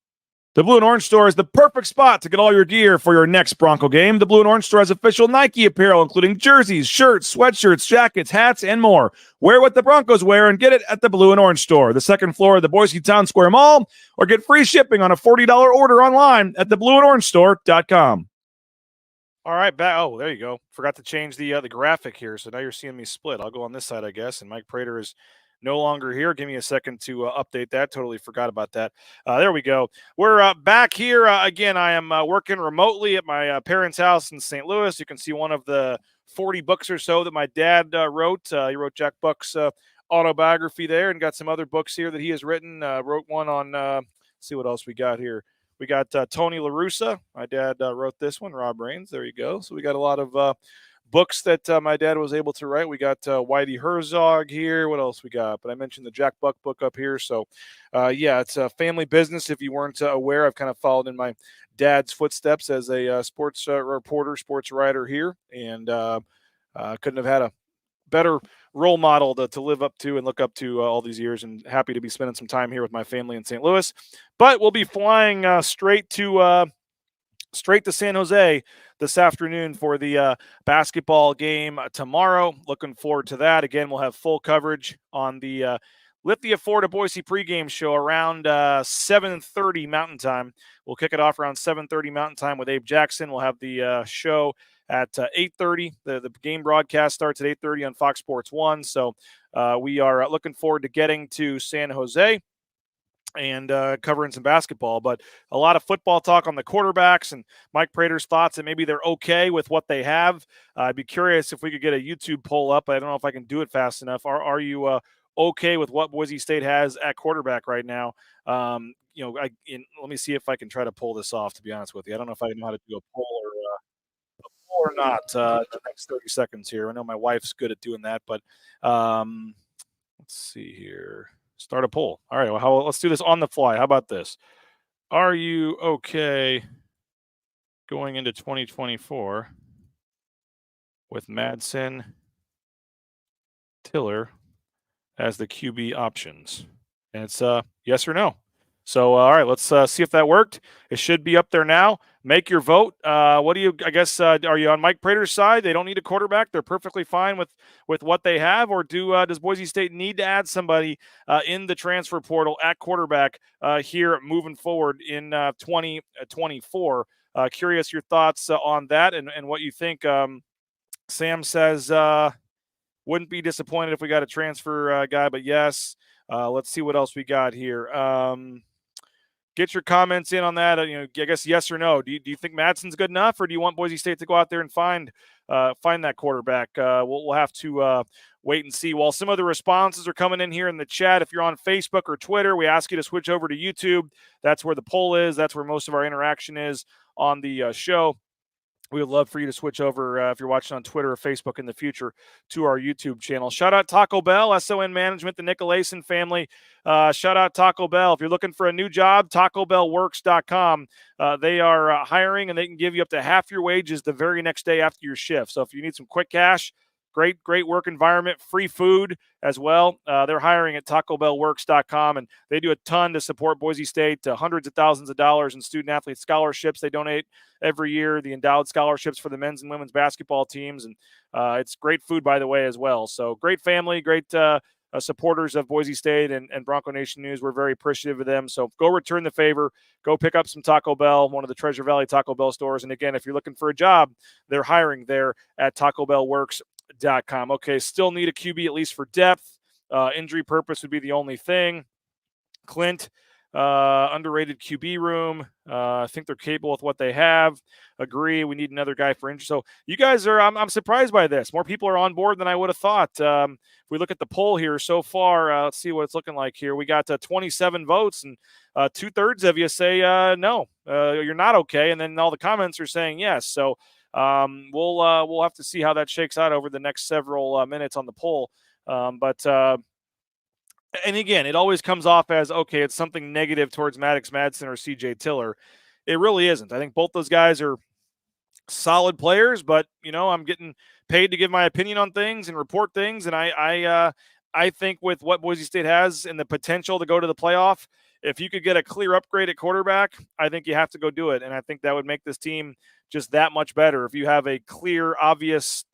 The Blue and Orange Store is the perfect spot to get all your gear for your next Bronco game. The Blue and Orange Store has official Nike apparel, including jerseys, shirts, sweatshirts, jackets, hats, and more. Wear what the Broncos wear and get it at the Blue and Orange Store, the second floor of the Boise Town Square Mall, or get free shipping on a $40 order online at theblueandorangestore.com. All right, back. Oh, there you go. Forgot to change the graphic here, so now you're seeing me split. I'll go on this side, I guess, and Mike Prater is no longer here. Give me a second to update that. Totally forgot about that. There we go. We're back here. Again, I am working remotely at my parents' house in St. Louis. You can see one of the 40 books or so that my dad wrote. He wrote Jack Buck's autobiography there and got some other books here that he has written. Wrote one on, let's see what else we got here. We got Tony La Russa. My dad wrote this one, Rob Rains. There you go. So we got a lot of books that my dad was able to write. We got Whitey Herzog here. What else we got? But I mentioned the Jack Buck book up here. So, yeah, it's a family business. If you weren't aware, I've kind of followed in my dad's footsteps as a sports reporter, sports writer here. And couldn't have had a better role model to live up to and look up to all these years, and happy to be spending some time here with my family in St. Louis. But we'll be flying straight to San Jose this afternoon for the basketball game tomorrow. Looking forward to that. Again, we'll have full coverage on the Lithia Ford of Boise pregame show around 7:30 Mountain Time. We'll kick it off around 7:30 Mountain Time with Abe Jackson. We'll have the show at 8:30. The game broadcast starts at 8:30 on Fox Sports 1. So we are looking forward to getting to San Jose and covering some basketball, but a lot of football talk on the quarterbacks and Mike Prater's thoughts, and maybe they're okay with what they have. I'd be curious if we could get a YouTube poll up. I don't know if I can do it fast enough. Are you okay with what Boise State has at quarterback right now? Let me see if I can try to pull this off, to be honest with you. I don't know if I know how to do a poll or not the next 30 seconds here. I know my wife's good at doing that, but let's see here. Start a poll. All right, well, let's do this on the fly. How about this? Are you okay going into 2024 with Madsen, Tiller as the QB options? And it's yes or no. So, all right, let's see if that worked. It should be up there now. Make your vote. What do you, I guess, are you on Mike Prater's side? They don't need a quarterback. They're perfectly fine with what they have. Or does Boise State need to add somebody in the transfer portal at quarterback here moving forward in 2024? Curious your thoughts on that and what you think. Sam says, wouldn't be disappointed if we got a transfer guy, but yes. Let's see what else we got here. Get your comments in on that. I guess yes or no. Do you think Madsen's good enough, or do you want Boise State to go out there and find that quarterback? We'll have to wait and see. While some of the responses are coming in here in the chat, if you're on Facebook or Twitter, we ask you to switch over to YouTube. That's where the poll is. That's where most of our interaction is on the show. We would love for you to switch over, if you're watching on Twitter or Facebook in the future, to our YouTube channel. Shout out Taco Bell, SON Management, the Nicolason family. Shout out Taco Bell. If you're looking for a new job, TacoBellWorks.com. They are hiring, and they can give you up to half your wages the very next day after your shift. So if you need some quick cash, great work environment, free food as well. They're hiring at TacoBellWorks.com, and they do a ton to support Boise State, hundreds of thousands of dollars in student-athlete scholarships they donate every year, the endowed scholarships for the men's and women's basketball teams, and it's great food, by the way, as well. So great family, great supporters of Boise State and Bronco Nation News. We're very appreciative of them. So go return the favor. Go pick up some Taco Bell, one of the Treasure Valley Taco Bell stores. And again, if you're looking for a job, they're hiring there at TacoBellWorks.com. Okay, still need a QB at least for depth. Injury purpose would be the only thing. Clint, underrated QB room. I think they're capable with what they have. Agree. We need another guy for injury. So you guys are, I'm surprised by this. More people are on board than I would have thought. If we look at the poll here so far, let's see what it's looking like here. We got 27 votes, and 2/3 of you say no, you're not okay. And then all the comments are saying yes. So we'll have to see how that shakes out over the next several minutes on the poll. And again, it always comes off as, okay, it's something negative towards Maddox Madsen or CJ Tiller. It really isn't. I think both those guys are solid players, but, I'm getting paid to give my opinion on things and report things. And I think with what Boise State has and the potential to go to the playoff, if you could get a clear upgrade at quarterback, I think you have to go do it. And I think that would make this team just that much better if you have a clear, obvious,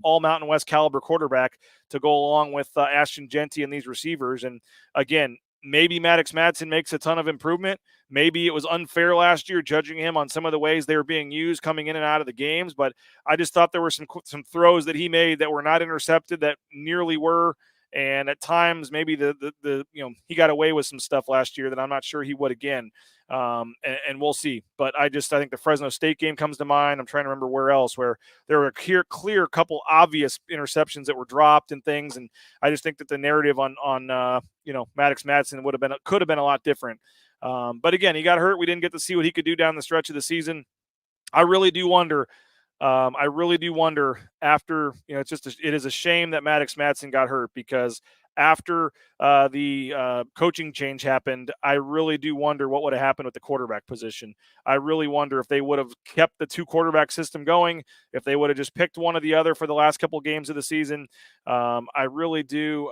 all Mountain West caliber quarterback to go along with Ashton Genty and these receivers. And again, maybe Maddox Madsen makes a ton of improvement. Maybe it was unfair last year judging him on some of the ways they were being used coming in and out of the games. But I just thought there were some throws that he made that were not intercepted that nearly were. And at times, maybe he got away with some stuff last year that I'm not sure he would again. And we'll see. But I think the Fresno State game comes to mind. I'm trying to remember where else, where there were a clear couple obvious interceptions that were dropped and things. And I just think that the narrative on Maddox Madsen could have been a lot different. But again, he got hurt. We didn't get to see what he could do down the stretch of the season. I really do wonder after, it is a shame that Maddox Madsen got hurt, because after the coaching change happened, I really do wonder what would have happened with the quarterback position. I really wonder if they would have kept the 2 quarterback system going, if they would have just picked one or the other for the last couple games of the season. I really do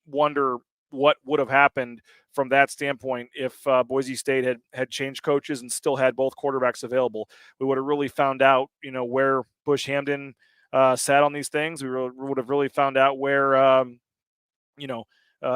wonder what would have happened from that standpoint if Boise State had changed coaches and still had both quarterbacks available. We would have really found out, where Bush Hamden sat on these things. We would have really found out where,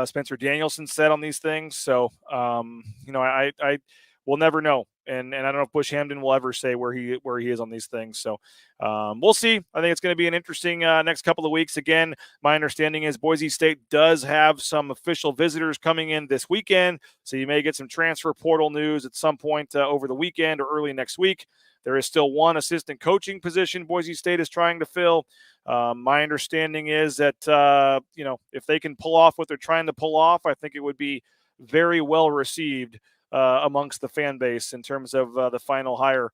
Spencer Danielson sat on these things. So, I will never know. And I don't know if Bush Hamden will ever say where he is on these things. So we'll see. I think it's going to be an interesting next couple of weeks. Again, my understanding is Boise State does have some official visitors coming in this weekend. So you may get some transfer portal news at some point over the weekend or early next week. There is still one assistant coaching position Boise State is trying to fill. My understanding is that, if they can pull off what they're trying to pull off, I think it would be very well received amongst the fan base in terms of the final hire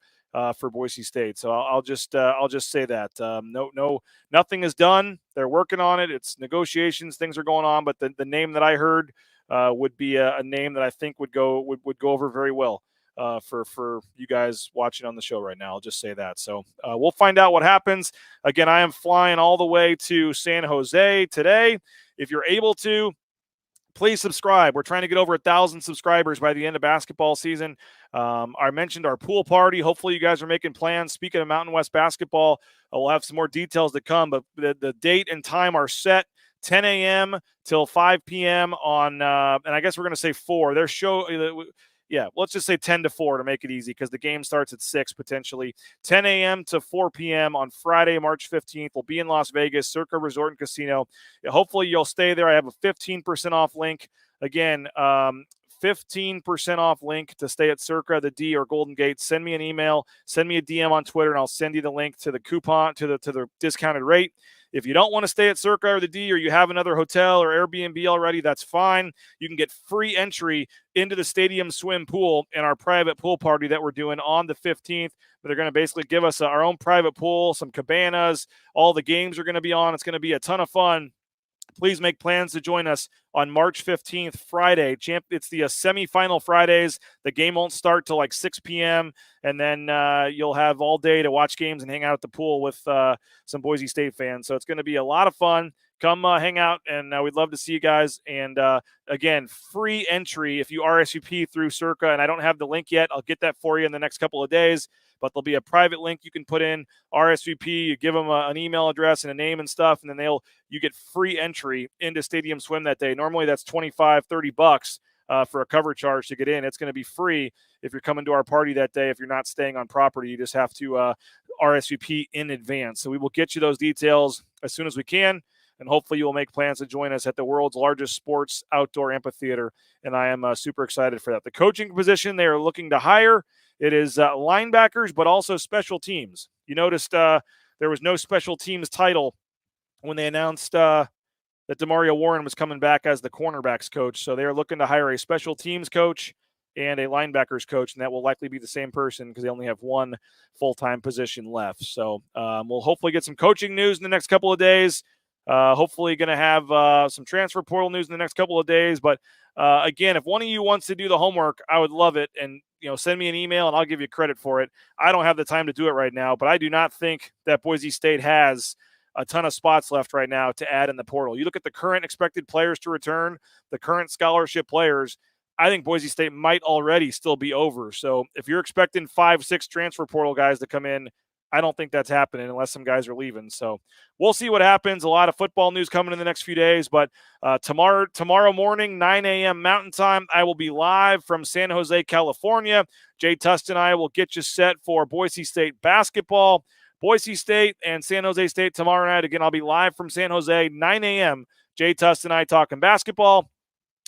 for Boise State. So I'll just say that nothing is done. They're working on it. It's negotiations. Things are going on. But the name that I heard would be a name that I think would go over very well for you guys watching on the show right now. I'll just say that. So we'll find out what happens. Again, I am flying all the way to San Jose today. If you're able to, please subscribe. We're trying to get over 1,000 subscribers by the end of basketball season. I mentioned our pool party. Hopefully you guys are making plans. Speaking of Mountain West basketball, we'll have some more details to come, but the date and time are set. 10 a.m. till 5 p.m. on, and I guess we're going to say 4. Their show, Yeah, let's just say 10 to 4 to make it easy because the game starts at 6 potentially. 10 a.m. to 4 p.m. on Friday, March 15th. We'll be in Las Vegas, Circa Resort and Casino. Hopefully you'll stay there. I have a 15% off link. Again, 15% off link to stay at Circa, the D, or Golden Gate. Send me an email, send me a DM on Twitter, and I'll send you the link to the coupon, to the discounted rate. If you don't want to stay at Circa or the D, or you have another hotel or Airbnb already, that's fine. You can get free entry into the stadium swim pool in our private pool party that we're doing on the 15th. They're going to basically give us our own private pool, some cabanas. All the games are going to be on. It's going to be a ton of fun. Please make plans to join us on March 15th, Friday. It's the semifinal Fridays. The game won't start till like 6 p.m., and then you'll have all day to watch games and hang out at the pool with some Boise State fans. So it's going to be a lot of fun. Come hang out, and we'd love to see you guys. And again, free entry if you RSVP through Circa, and I don't have the link yet. I'll get that for you in the next couple of days. But there'll be a private link you can put in, RSVP. You give them an email address and a name and stuff, and then you get free entry into Stadium Swim that day. Normally that's $25-$30 for a cover charge to get in. It's going to be free if you're coming to our party that day. If you're not staying on property, you just have to RSVP in advance. So we will get you those details as soon as we can, and hopefully you will make plans to join us at the world's largest sports outdoor amphitheater, and I am super excited for that. The coaching position they are looking to hire, it is linebackers, but also special teams. You noticed there was no special teams title when they announced that Demario Warren was coming back as the cornerbacks coach. So they're looking to hire a special teams coach and a linebackers coach, and that will likely be the same person because they only have one full-time position left. So we'll hopefully get some coaching news in the next couple of days. Hopefully going to have some transfer portal news in the next couple of days. But again, if one of you wants to do the homework, I would love it. And, send me an email and I'll give you credit for it. I don't have the time to do it right now, but I do not think that Boise State has a ton of spots left right now to add in the portal. You look at the current expected players to return, the current scholarship players, I think Boise State might already still be over. So if you're expecting 5-6 transfer portal guys to come in, I don't think that's happening unless some guys are leaving. So we'll see what happens. A lot of football news coming in the next few days. But tomorrow morning, 9 a.m. Mountain Time, I will be live from San Jose, California. Jay Tust and I will get you set for Boise State basketball. Boise State and San Jose State tomorrow night. Again, I'll be live from San Jose, 9 a.m. Jay Tust and I talking basketball.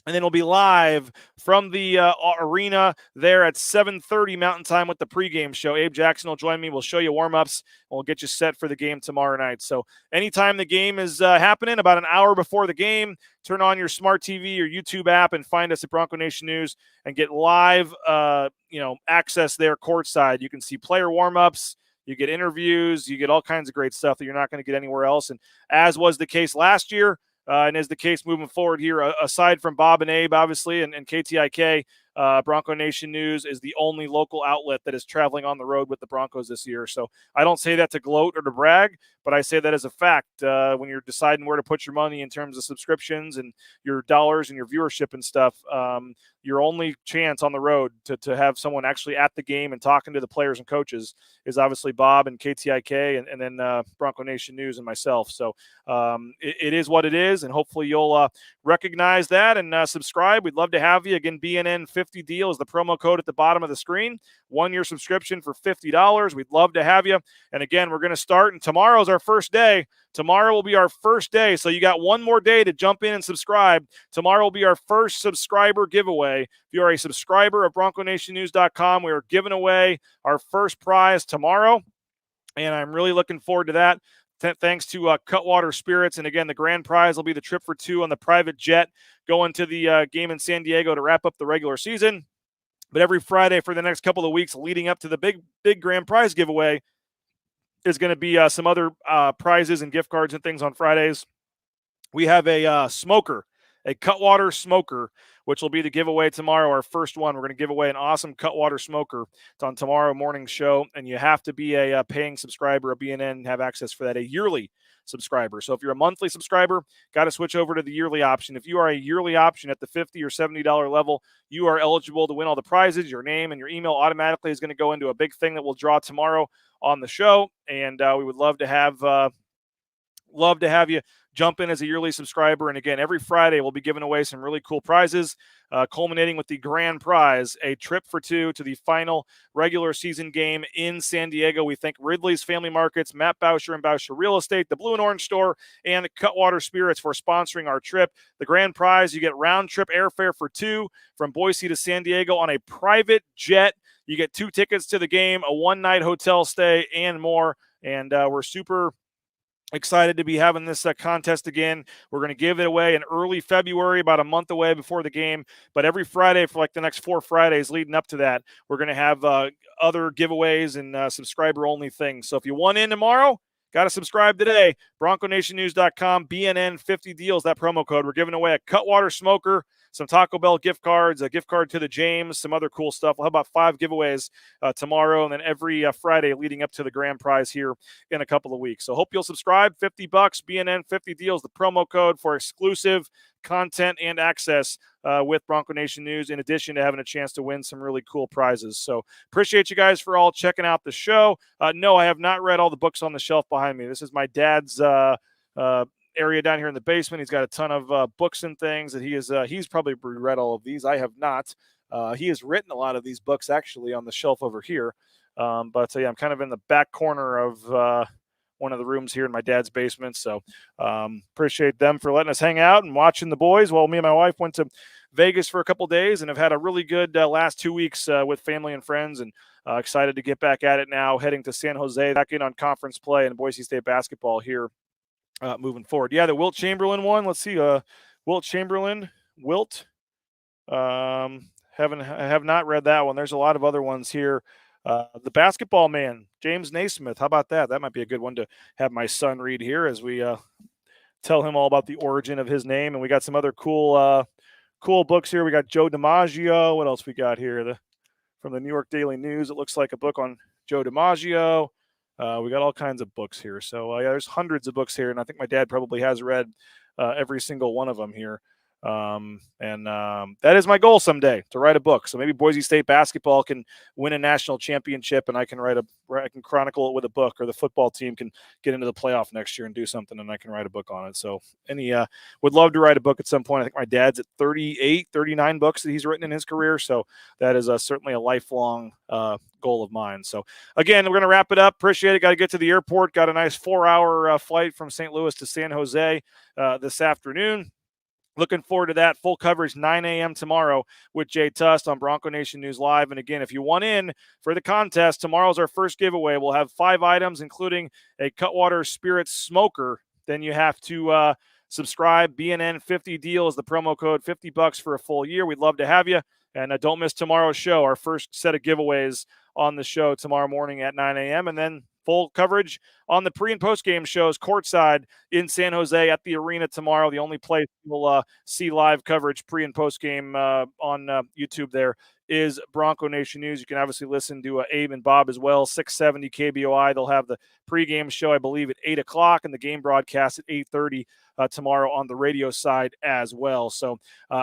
And then we'll be live from the arena there at 7:30 Mountain Time with the pregame show. Abe Jackson will join me. We'll show you warm-ups, and we'll get you set for the game tomorrow night. So anytime the game is happening, about an hour before the game, turn on your smart TV or YouTube app and find us at Bronco Nation News and get live access there courtside. You can see player warm-ups. You get interviews. You get all kinds of great stuff that you're not going to get anywhere else. And as was the case last year, and is the case moving forward here, aside from Bob and Abe, obviously, and KTIK, Bronco Nation News is the only local outlet that is traveling on the road with the Broncos this year. So I don't say that to gloat or to brag, but I say that as a fact. When you're deciding where to put your money in terms of subscriptions and your dollars and your viewership and stuff, your only chance on the road to have someone actually at the game and talking to the players and coaches is obviously Bob and KTIK and then Bronco Nation News and myself. So it is what it is, and hopefully you'll recognize that and subscribe. We'd love to have you. Again, BNN 50 deal is the promo code at the bottom of the screen. 1-year subscription for $50. We'd love to have you. And again, we're going to start, and tomorrow's our first day. Tomorrow will be our first day, so you got one more day to jump in and subscribe. Tomorrow will be our first subscriber giveaway. If you are a subscriber of BroncoNationNews.com, we are giving away our first prize tomorrow, and I'm really looking forward to that. Thanks to Cutwater Spirits. And again, the grand prize will be the trip for two on the private jet going to the game in San Diego to wrap up the regular season. But every Friday for the next couple of weeks leading up to the big grand prize giveaway is going to be some other prizes and gift cards and things on Fridays. We have a smoker, a Cutwater smoker, which will be the giveaway tomorrow, our first one. We're going to give away an awesome Cutwater smoker. It's on tomorrow morning's show, and you have to be a paying subscriber of BNN and have access for that, a yearly subscriber. So if you're a monthly subscriber, got to switch over to the yearly option. If you are a yearly option at the $50 or $70 level, you are eligible to win all the prizes. Your name and your email automatically is going to go into a big thing that we'll draw tomorrow on the show, and we would love to have love to have you jump in as a yearly subscriber. And again, every Friday we'll be giving away some really cool prizes, culminating with the grand prize, a trip for two to the final regular season game in San Diego. We thank Ridley's Family Markets, Matt Bauscher and Bauscher Real Estate, the Blue and Orange Store, and Cutwater Spirits for sponsoring our trip. The grand prize, you get round trip airfare for two from Boise to San Diego on a private jet. You get 2 tickets to the game, a one-night hotel stay, and more. And we're super excited to be having this contest again. We're going to give it away in early February, about a month away before the game. But every Friday for like the next 4 Fridays leading up to that, we're going to have other giveaways and subscriber-only things. So if you want in tomorrow, got to subscribe today. BroncoNationNews.com, BNN 50 deals, that promo code. We're giving away a Cutwater smoker, some Taco Bell gift cards, a gift card to the James, some other cool stuff. We'll have about 5 giveaways tomorrow, and then every Friday leading up to the grand prize here in a couple of weeks. So hope you'll subscribe. $50, BNN 50 deals, the promo code for exclusive content and access with Bronco Nation News, in addition to having a chance to win some really cool prizes. So appreciate you guys for all checking out the show. No, I have not read all the books on the shelf behind me. This is my dad's area down here in the basement. He's got a ton of books and things that he's probably read all of these. I have not. He has written a lot of these books actually on the shelf over here. But yeah, I'm kind of in the back corner of one of the rooms here in my dad's basement. So appreciate them for letting us hang out and watching the boys while me and my wife went to Vegas for a couple days and have had a really good last 2 weeks with family and friends, and excited to get back at it now, heading to San Jose, back in on conference play and Boise State basketball here moving forward. Yeah, the Wilt Chamberlain one. Let's see. Wilt Chamberlain. Have not read that one. There's a lot of other ones here. The Basketball Man, James Naismith. How about that? That might be a good one to have my son read here as we tell him all about the origin of his name. And we got some other cool books here. We got Joe DiMaggio. What else we got here? From the New York Daily News, it looks like a book on Joe DiMaggio. We got all kinds of books here. So yeah, there's hundreds of books here, and I think my dad probably has read every single one of them here. That is my goal someday, to write a book. So maybe Boise State basketball can win a national championship, and I can chronicle it with a book, or the football team can get into the playoff next year and do something, and I can write a book on it. So would love to write a book at some point. I think my dad's at 38, 39 books that he's written in his career. So that is certainly a lifelong goal of mine. So again, we're going to wrap it up. Appreciate it. Got to get to the airport. Got a nice 4-hour flight from St. Louis to San Jose this afternoon. Looking forward to that. Full coverage 9 a.m. tomorrow with Jay Tust on Bronco Nation News Live. And again, if you want in for the contest, tomorrow's our first giveaway. We'll have 5 items, including a Cutwater Spirits smoker. Then you have to subscribe. BNN 50 deal is the promo code, $50 for a full year. We'd love to have you. And don't miss tomorrow's show, our first set of giveaways on the show tomorrow morning at 9 a.m. And then full coverage on the pre- and post-game shows courtside in San Jose at the arena tomorrow. The only place you'll see live coverage pre- and post-game on YouTube there is Bronco Nation News. You can obviously listen to Abe and Bob as well, 670 KBOI. They'll have the pregame show, I believe, at 8 o'clock, and the game broadcast at 8:30 tomorrow on the radio side as well. So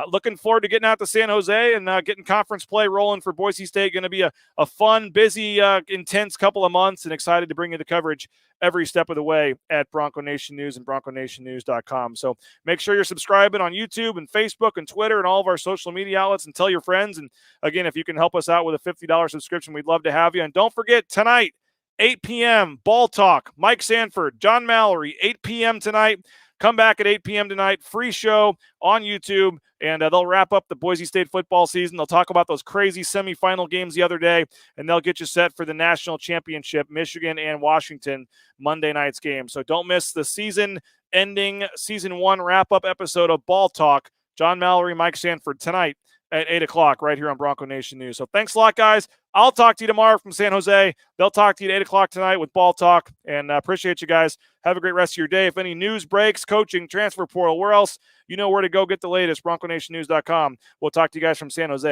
looking forward to getting out to San Jose and getting conference play rolling for Boise State. Going to be a fun, busy, intense couple of months, and excited to bring you the coverage every step of the way at Bronco Nation News and BroncoNationNews.com. So make sure you're subscribing on YouTube and Facebook and Twitter and all of our social media outlets, and tell your friends. And again, if you can help us out with a $50 subscription, we'd love to have you. And don't forget, tonight, 8 p.m., Ball Talk, Mike Sanford, John Mallory, 8 p.m. tonight. Come back at 8 p.m. tonight, free show on YouTube, and they'll wrap up the Boise State football season. They'll talk about those crazy semifinal games the other day, and they'll get you set for the national championship, Michigan and Washington, Monday night's game. So don't miss the season-ending Season 1 wrap-up episode of Ball Talk. John Mallory, Mike Sanford, tonight at 8 o'clock right here on Bronco Nation News. So thanks a lot, guys. I'll talk to you tomorrow from San Jose. They'll talk to you at 8 o'clock tonight with Ball Talk, and appreciate you guys. Have a great rest of your day. If any news breaks, coaching, transfer portal, where else, you know where to go get the latest, BroncoNationNews.com. We'll talk to you guys from San Jose.